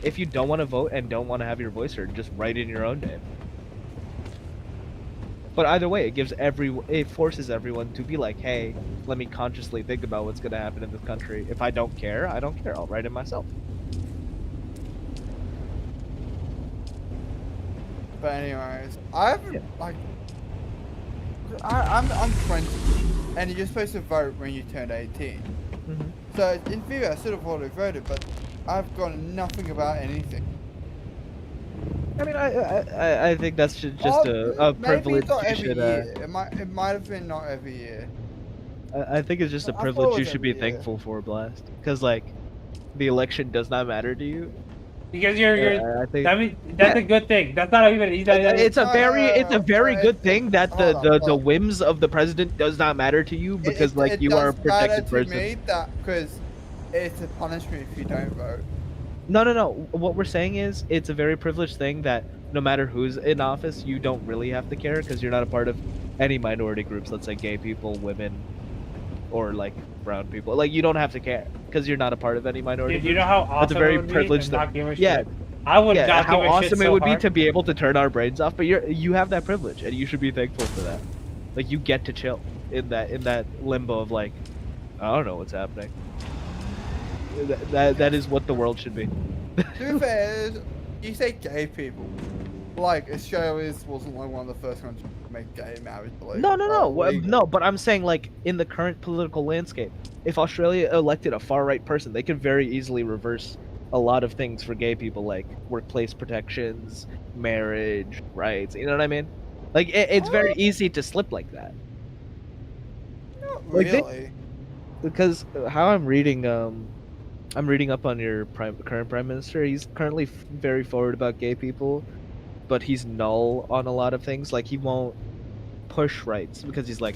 If you don't want to vote and don't want to have your voice heard, just write in your own name. But either way, it forces everyone to be like, hey, let me consciously think about what's gonna happen in this country. If I don't care, I don't care. I'll write it myself. But anyways, I haven't Yeah. like. I'm 20, and you're supposed to vote when you turn 18. Mhm. So in theory, I should have already voted, but I've got nothing about anything. I mean, I think that's just a Maybe privilege not you every should. year. It might have been not every year. I think it's just a I thought it privilege you was should be every year. thankful for, Blast. Because like, the election does not matter to you. Because you're. I think. I mean, that's Yeah. a good thing. That's not even. It's a No, no, very no, it's a no, very but good thing that hold up, the hold up. whims of the president does not matter to you because like It you are a does matter protected to person. me that because it's a punishment if you don't vote. No. What we're saying is it's a very privileged thing that no matter who's in office, you don't really have to care because you're not a part of any minority groups. Let's say gay people, women, or like brown people. Like you don't have to care because you're not a part of any minority Dude, you know groups. how That's a awesome it very would be to privileged thing. not give a Yeah, shit. I would yeah. not How give a shit awesome it so would be hard. to be able to turn our brains off, but you have that privilege and you should be thankful for that. Like you get to chill in that limbo of like, I don't know what's happening. That is what the world should be. To be fair, you say gay people. Like Australia wasn't like one of the first countries to make gay marriage illegal. No. But I'm saying like in the current political landscape, if Australia elected a far right person, they could very easily reverse a lot of things for gay people, like workplace protections, marriage rights. You know what I mean? Like it's very easy to slip like that. Not Like they, really. because how I'm reading up on your current prime minister. He's currently very forward about gay people, but he's null on a lot of things. Like he won't push rights because he's like,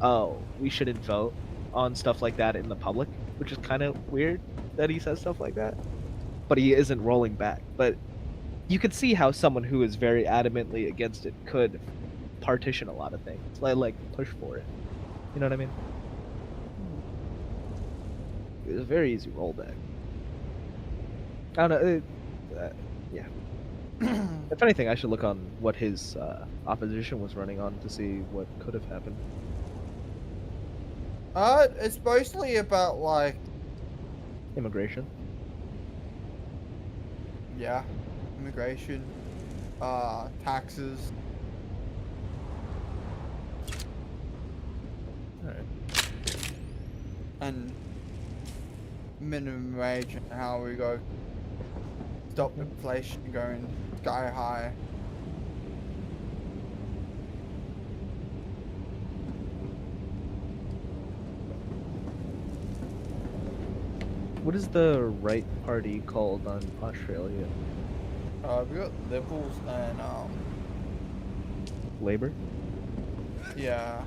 oh, we shouldn't vote on stuff like that in the public, which is kind of weird that he says stuff like that. But he isn't rolling back. But you could see how someone who is very adamantly against it could partition a lot of things, like push for it. You know what I mean? It's a very easy rollback. I don't know. Yeah. If anything, I should look on what his opposition was running on to see what could have happened. It's mostly about like, Immigration. yeah, immigration, taxes. Alright. And minimum wage and how we go stop inflation going sky high. What is the right party called on Australia? We got liberals and Labour? yeah.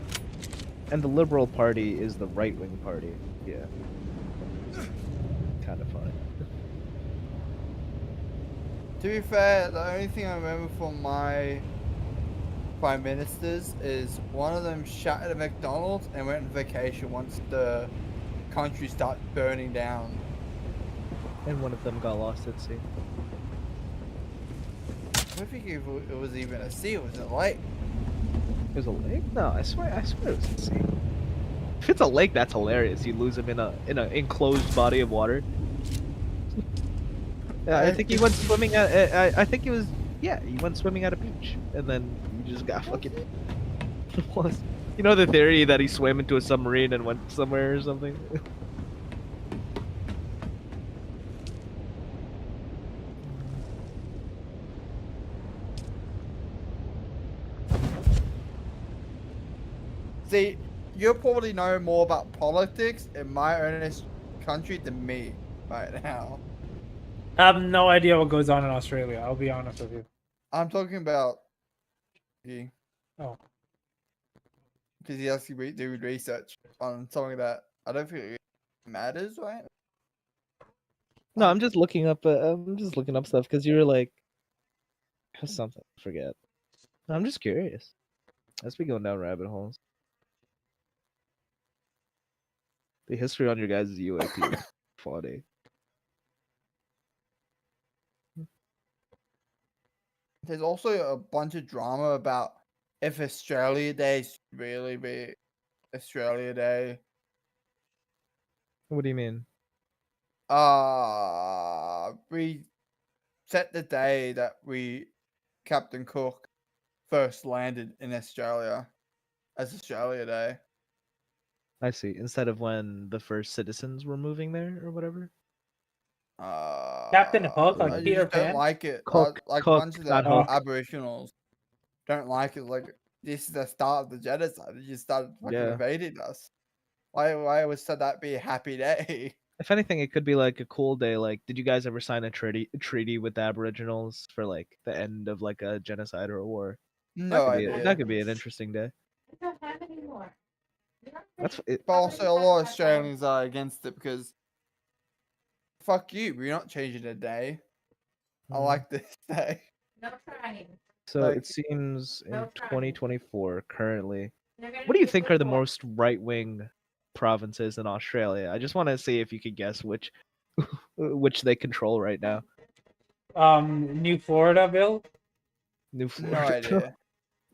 And the Liberal Party is the right-wing party. Yeah. Kind of funny. To be fair, the only thing I remember from my prime ministers is one of them shut at a McDonald's and went on vacation once the country started burning down. And one of them got lost at sea. I don't think it was even a sea, it was a lake. It was a lake? No, I swear it was a sea. If it's a lake, that's hilarious. You lose him in a enclosed body of water. Yeah, I think he went swimming at. I think it was. Yeah, he went swimming at a beach, and then he just got fucking. lost. You know the theory that he swam into a submarine and went somewhere or something. See, you probably know more about politics in my own country than me right now. I have no idea what goes on in Australia. I'll be honest with you. I'm talking about you. Oh. Because he has to do research on something that I don't think it matters, right? No, I'm just looking up. Stuff because you were like, something. I forget. I'm just curious. Let's be going down rabbit holes. The history on your guys' UAP is funny. There's also a bunch of drama about if Australia Day should really be Australia Day. What do you mean? We set the day that Captain Cook first landed in Australia as Australia Day. I see. Instead of when the first citizens were moving there or whatever. Captain Hook on I Peter just don't Pan? like it. Cook, Like a Cook, bunch of not the Oh. Hook. Aboriginals don't like it. Like this is the start of the genocide. They just started fucking Yeah. invading us. Why was said that be a happy day? If anything, it could be like a cool day. Like, did you guys ever sign a treaty with the Aboriginals for like the end of like a genocide or a war? No idea. That could be an interesting day. I don't have any more. That's it. But also, a lot of Australians are against it because fuck you. We're not changing the day. I Mhm. like this day. No trying. So like- it seems in No trying. 2024 currently. They're gonna What do you be think are the lukewarm. most right-wing provinces in Australia? I just want to see if you could guess which which they control right now. New Florida bill? New No Florida.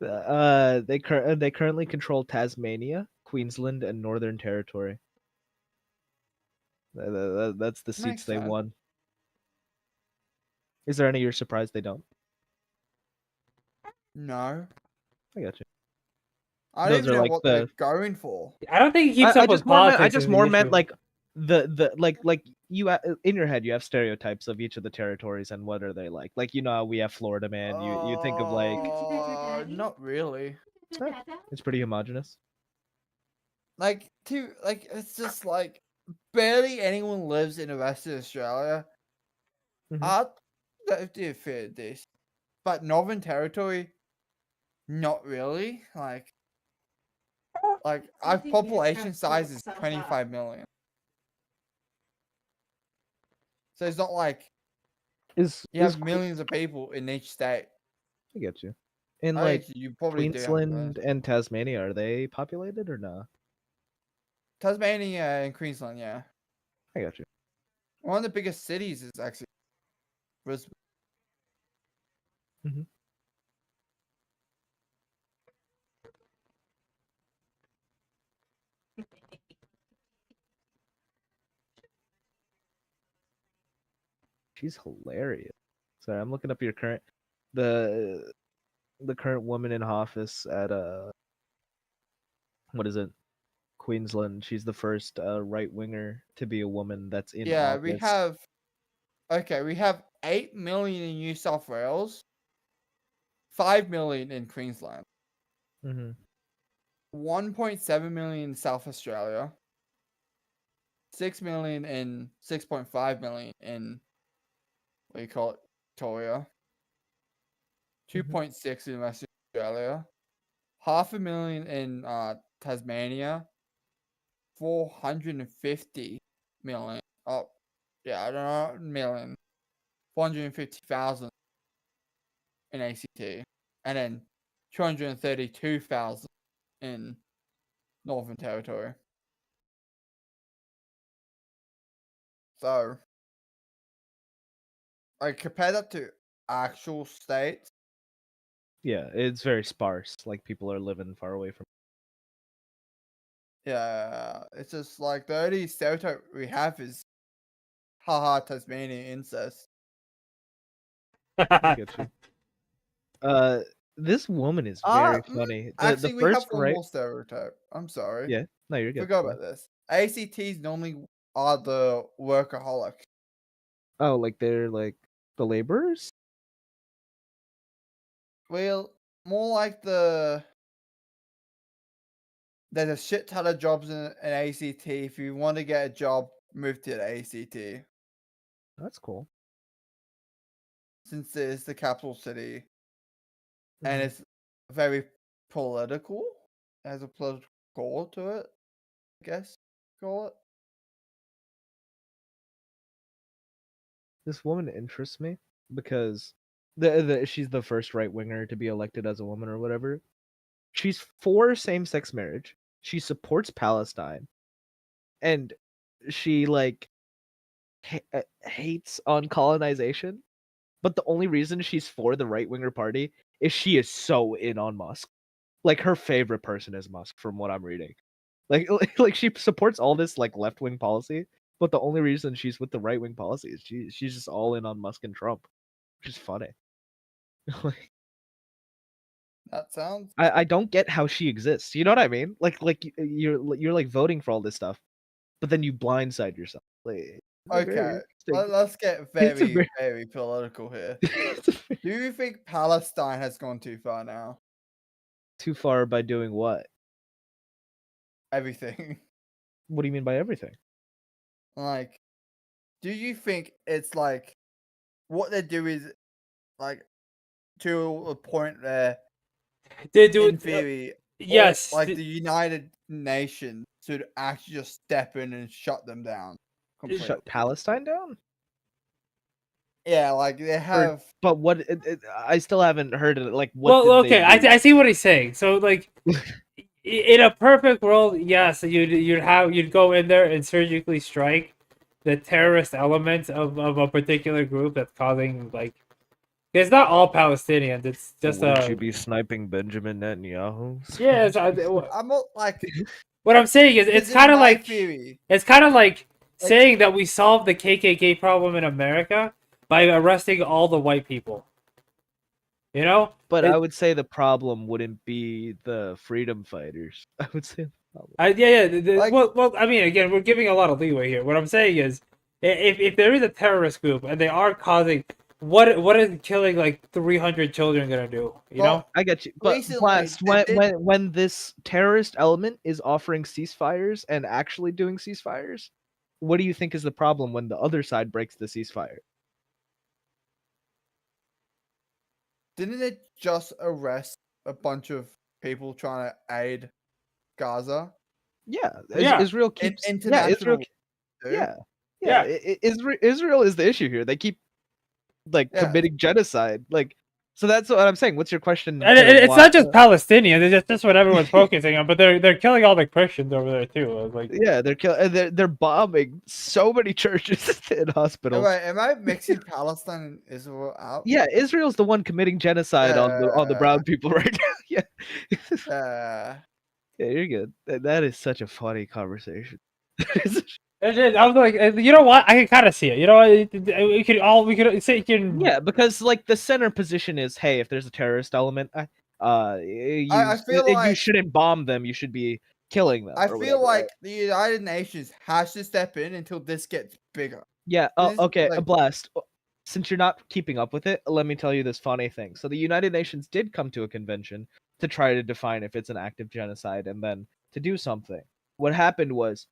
idea. They currently control Tasmania, Queensland, and Northern Territory. That's the seats Makes they sense. won. Is there any you're surprised they don't? No. I got you. I Those don't even are know like what they're going for. I don't think he keeps up with politics. I is just the more meant issue. like the like you in your head you have stereotypes of each of the territories and what are they like? Like you know how we have Florida man. You think of like Not really. it's pretty homogenous. Like it's just like barely anyone lives in the rest of Australia. Mhm. That do fair this, but Northern Territory, not really. Like our population size is 25 million, so it's not like Is you have millions of people in each state. I get you. In I like think you probably do have Queensland and Tasmania, are they populated or not? Tasmania and Queensland. Yeah, I got you. one of the biggest cities is actually Brisbane. Mhm. She's hilarious. Sorry, I'm looking up your current the current woman in office at what is it? Queensland. She's the first right winger to be a woman that's in Yeah, office. we have 8 million in New South Wales, 5 million in Queensland, Mm-hmm. 1.7 million in South Australia, 6.5 million in what do you call it, Victoria, 2.6 in Western Australia, 500,000 in Tasmania, 450 million. Oh, yeah, I don't know, million. 450,000 in ACT, and then 232,000 in Northern Territory. So, like, compare that to actual states. Yeah, it's very sparse. Like people are living far away from. Yeah, it's just like the only stereotype we have is haha Tasmania incest. I get you. This woman is very funny. The Actually, we have first one right. more stereotype. I'm sorry. Yeah, no, you're good. Forgot Go about this. ACTs normally are the workaholic. Oh, like they're like the laborers? Well, more like there's a shit ton of jobs in ACT. If you want to get a job, move to the ACT. That's cool. Since it is the capital city and Mhm. it's very political, it has a political core to it, I guess call it. This woman interests me because she's the first right winger to be elected as a woman or whatever. She's for same-sex marriage. She supports Palestine, and she like hates on colonization. But the only reason she's for the right winger party is she is so in on Musk. Like her favorite person is Musk, from what I'm reading. Like like she supports all this like left wing policy, but the only reason she's with the right wing policy is she's just all in on Musk and Trump, which is funny. Like, That sounds. I don't get how she exists. You know what I mean? Like you're like voting for all this stuff, but then you blindside yourself. Like, it's a very Okay, interesting- let's get It's a very, very- very political here. it's a very- Do you think Palestine has gone too far now? too far by doing what? Everything. What do you mean by everything? Like, do you think it's like what they do is like to a point where, They in do. theory, Yes. like the United Nations should actually just step in and shut them down completely? Shut Palestine down? Yeah, like they have. But what? I still haven't heard it. Like, what? Well, did they okay, do? I see what he's saying. So, like, in a perfect world, yes, you'd go in there and surgically strike the terrorist elements of a particular group that's causing, like, it's not all Palestinians. It's just Wouldn't you be sniping Benjamin Netanyahu? yeah. I'm not like. What I'm saying is, it's in kind of my like theory. like saying that we solved the KKK problem in America by arresting all the white people. You know? But It- I would say the problem wouldn't be the freedom fighters. I would say the problem. Like- well, I mean, again, we're giving a lot of leeway here. What I'm saying is, if there is a terrorist group and they are causing, what is killing like 300 children gonna do? You Well, know? I get you. But Recently, Blast, they did- when this terrorist element is offering ceasefires and actually doing ceasefires, what do you think is the problem when the other side breaks the ceasefire? Didn't they just arrest a bunch of people trying to aid Gaza? Yeah, Yeah. Israel In keeps international. Yeah, too? yeah. Yeah. Israel is the issue here. They keep like Yeah. committing genocide. Like, so that's what I'm saying. What's your question? And to it's why- not just Palestinians. It's just what everyone's focusing on. But they're killing all the Christians over there too. Like, Yeah, they're bombing so many churches and hospitals. Wait, am I mixing Palestine and Israel out? Yeah, Israel's the one committing genocide on the brown people right now. Yeah, Uh, yeah, you're good. That is such a funny conversation. I was like, you know what? I can kind of see it. You know, we could say you can. Yeah, because like the center position is, hey, if there's a terrorist element, I feel you like- shouldn't bomb them. You should be killing them. I or feel whatever, like right? the United Nations has to step in until this gets bigger. Yeah. This- Okay. like- Blast. Since you're not keeping up with it, let me tell you this funny thing. So the United Nations did come to a convention to try to define if it's an active genocide and then to do something. What happened was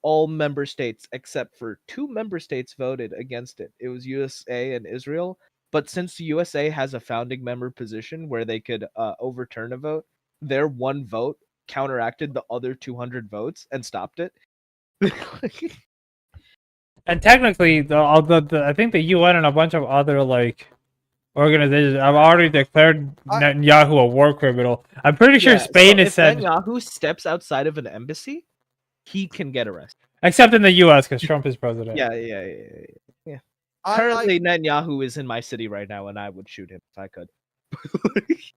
all member states except for 2 member states voted against it. It was USA and Israel. But since the USA has a founding member position where they could overturn a vote, their one vote counteracted the other 200 votes and stopped it. And technically, I think the UN and a bunch of other like organizations have already declared Netanyahu a war criminal. I'm pretty sure Yeah, Spain so has if said, Netanyahu steps outside of an embassy, he can get arrested. except in the U.S. because Trump is president. Yeah. I Currently, like, Netanyahu is in my city right now, and I would shoot him if I could.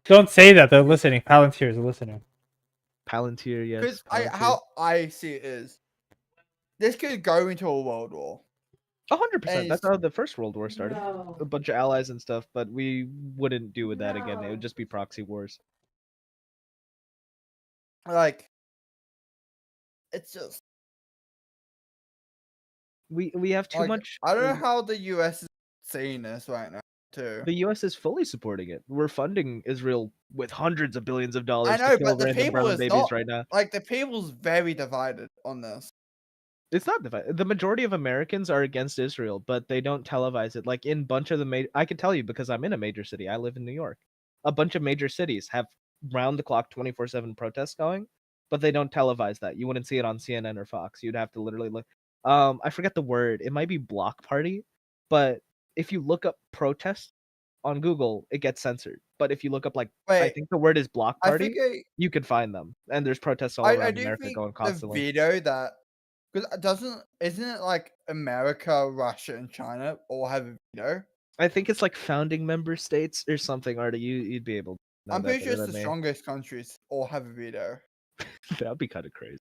Don't say that. They're listening. Palantirs are listening. Palantir, yes. because Palantir. how I see it is, this could go into a world war. 100%. That's and- how the First World War started. No. A bunch of allies and stuff, but we wouldn't do with that again. It would just be proxy wars. Like, it's just We have too like, much. I don't know how the US is seeing this right now, too. The U.S. is fully supporting it. We're funding Israel with hundreds of billions of dollars know, to kill but the random people brown is babies not. right now. Like, the people's very divided on this. It's not divided. The majority of Americans are against Israel, but they don't televise it. Like in a bunch of the I can tell you because I'm in a major city. I live in New York. A bunch of major cities have round the clock 24/7 protests going, but they don't televise that. You wouldn't see it on CNN or Fox. You'd have to literally look. I forget the word. It might be block party, but if you look up protest on Google, it gets censored. But if you look up like I Wait, think the word is block I party, think you can find them. And there's protests all I around do America think going the constantly. video that because isn't it like America, Russia, and China all have a veto? I think it's like founding member states or something. Artie, you'd be able. know I'm that pretty sure better it's than the me. strongest countries all have a veto. That'd be kind of crazy.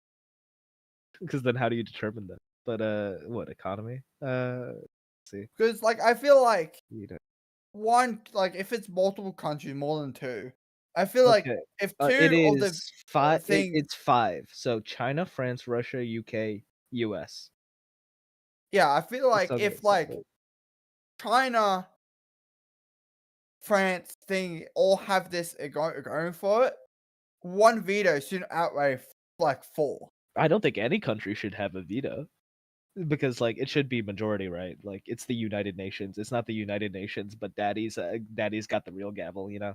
Because then how do you determine that? But what economy? Let's see. Because like I feel like You know. one, like if it's multiple countries, more than two, I feel like Okay. if It two of the is five. thing, It's five. So China, France, Russia, UK, US. yeah, I feel It like sounds if right, sounds like right. China, France thing all have this going for it, one veto shouldn't outweigh like four. I don't think any country should have a veto because like it should be majority, right? Like it's the United Nations. It's not the United Nations, but daddy's got the real gavel, you know.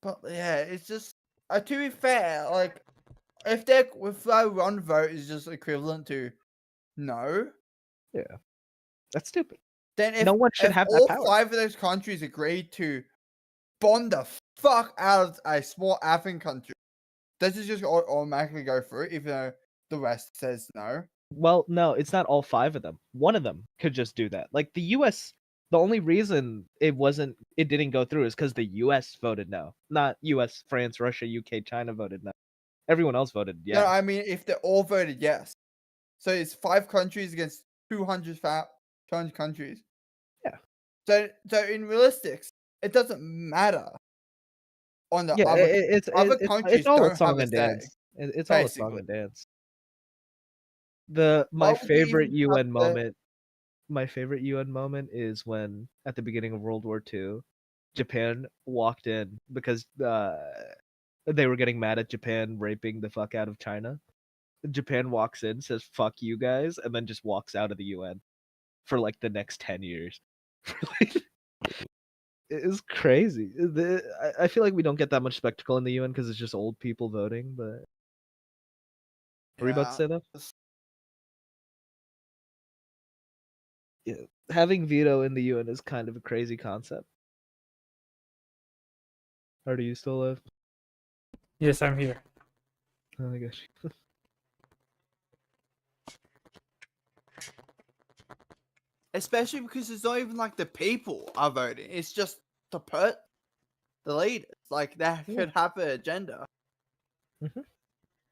But yeah, it's just to be fair, like if their one vote is just equivalent to no, Yeah. That's stupid. then No one should if have that all power. five of those countries agreed to bomb the fuck out of a small African country, does it just automatically go through, even though the rest says no? Well, no, it's not all five of them. One of them could just do that. Like the US, the only reason it didn't go through is because the US voted no. Not US, France, Russia, UK, China voted no. Everyone else voted No, yes. I mean if they all voted yes. So it's 5 countries against 200 countries. Yeah. So in realistics, it doesn't matter on the Yeah, other it's countries all a don't have song a and say, dance. It's all a song basically. and dance. Why My would we favorite even have UN to? moment my favorite UN moment is when at the beginning of World War II, Japan walked in because they were getting mad at Japan raping the fuck out of China. Japan walks in, says "fuck you guys," and then just walks out of the UN for like the next 10 years. It is crazy. I feel like we don't get that much spectacle in the UN because it's just old people voting. But were you about to Yeah. say that? Yeah, having veto in the UN is kind of a crazy concept. Or do you still live? Yes, I'm here. Oh my gosh. Especially because it's not even like the people are voting. It's just the leaders. Like that Yeah. could have an agenda.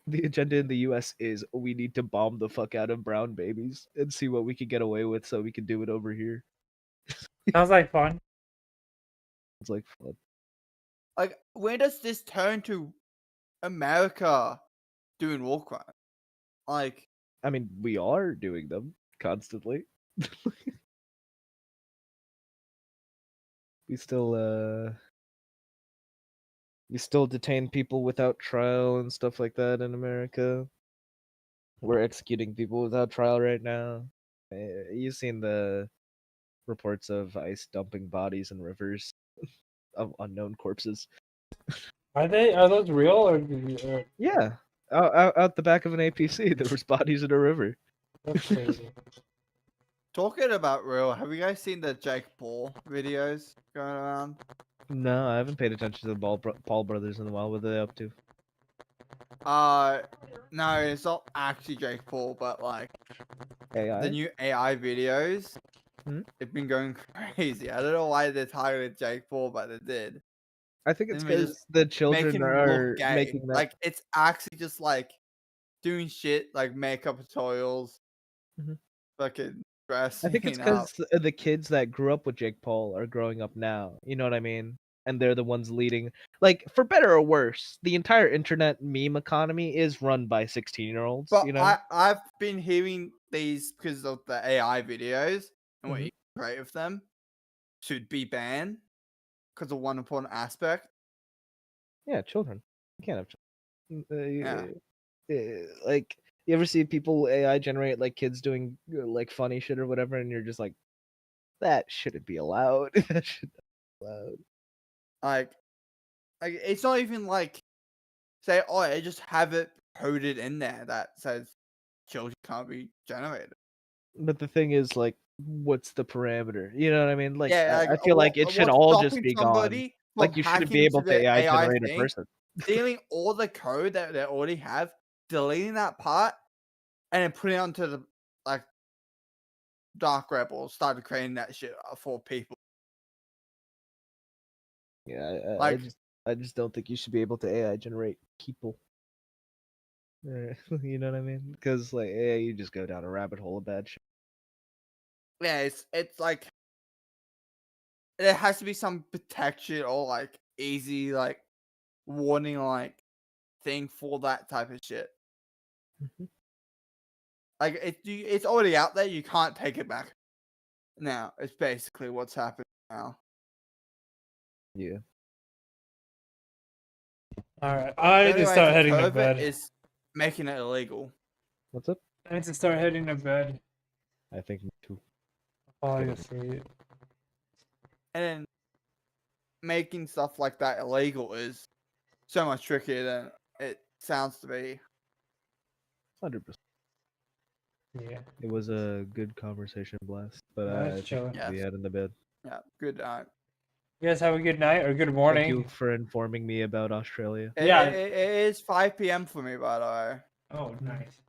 The agenda in the US is we need to bomb the fuck out of brown babies and see what we can get away with so we can do it over here. Sounds like fun. It's like fun. Like when does this turn to America doing war crimes? Like I mean, we are doing them constantly. We still we still detain people without trial and stuff like that in America. We're executing people without trial right now. You've seen the reports of ICE dumping bodies in rivers of unknown corpses. Are those real or Yeah, out the back of an APC, there was bodies in a river. that's crazy? talking about real, have you guys seen the Jake Paul videos going around? No, I haven't paid attention to the Paul brothers in a while. What are they up to? No, it's not actually Jake Paul, but like AI? the new AI videos. Hmm? They've been going crazy. I don't know why they targeted Jake Paul, but they did. I think it's And we just because the children making him look are gay. making that. Like it's actually just like doing shit like makeup tutorials, Mhm. fucking I think it's dressing up. because the kids that grew up with Jake Paul are growing up now. You know what I mean? And they're the ones leading. Like, for better or worse, the entire internet meme economy is run by 16-year-olds. But You know? I've been hearing these because of the AI videos and what Mhm. you create with them should be banned because of one important aspect. Yeah, children. You can't have Yeah. children. Like, you ever see people AI generate like kids doing like funny shit or whatever, and you're just like, that shouldn't be allowed. That should not be allowed. Like it's not even like say, oh, I just have it coded in there that says children can't be generated. But the thing is, like, what's the parameter? You know what I mean? Like, Yeah, like I feel like it should what's all just stopping be gone. somebody from Like, you shouldn't hacking be into able to the AI AI generate a thing, person. stealing all the code that they already have, deleting that part, and then putting it onto the like dark web or started creating that shit for people. Yeah, Like- I just don't think you should be able to AI generate people. You know what I mean? Because like AI, you just go down a rabbit hole of bad shit. Yeah, it's like there has to be some protection or like easy like warning like thing for that type of shit. Mhm. Like it's already out there. You can't take it back. Now it's basically what's happening now. Yeah. All right, I The need only to way start to heading to curb it bed. is making it illegal. What's up? I need to start heading to bed. I think me too. Falling asleep. And then making stuff like that illegal is so much trickier than it sounds to be. 100%. Yeah. It was a good conversation, Blast. But No, I it's think chilling. we Yes. head in the bed. Yeah, good. You guys have a good night or good Thank morning. you for informing me about Australia. Yeah. It is 5 p.m. for me, by the way. Oh, nice.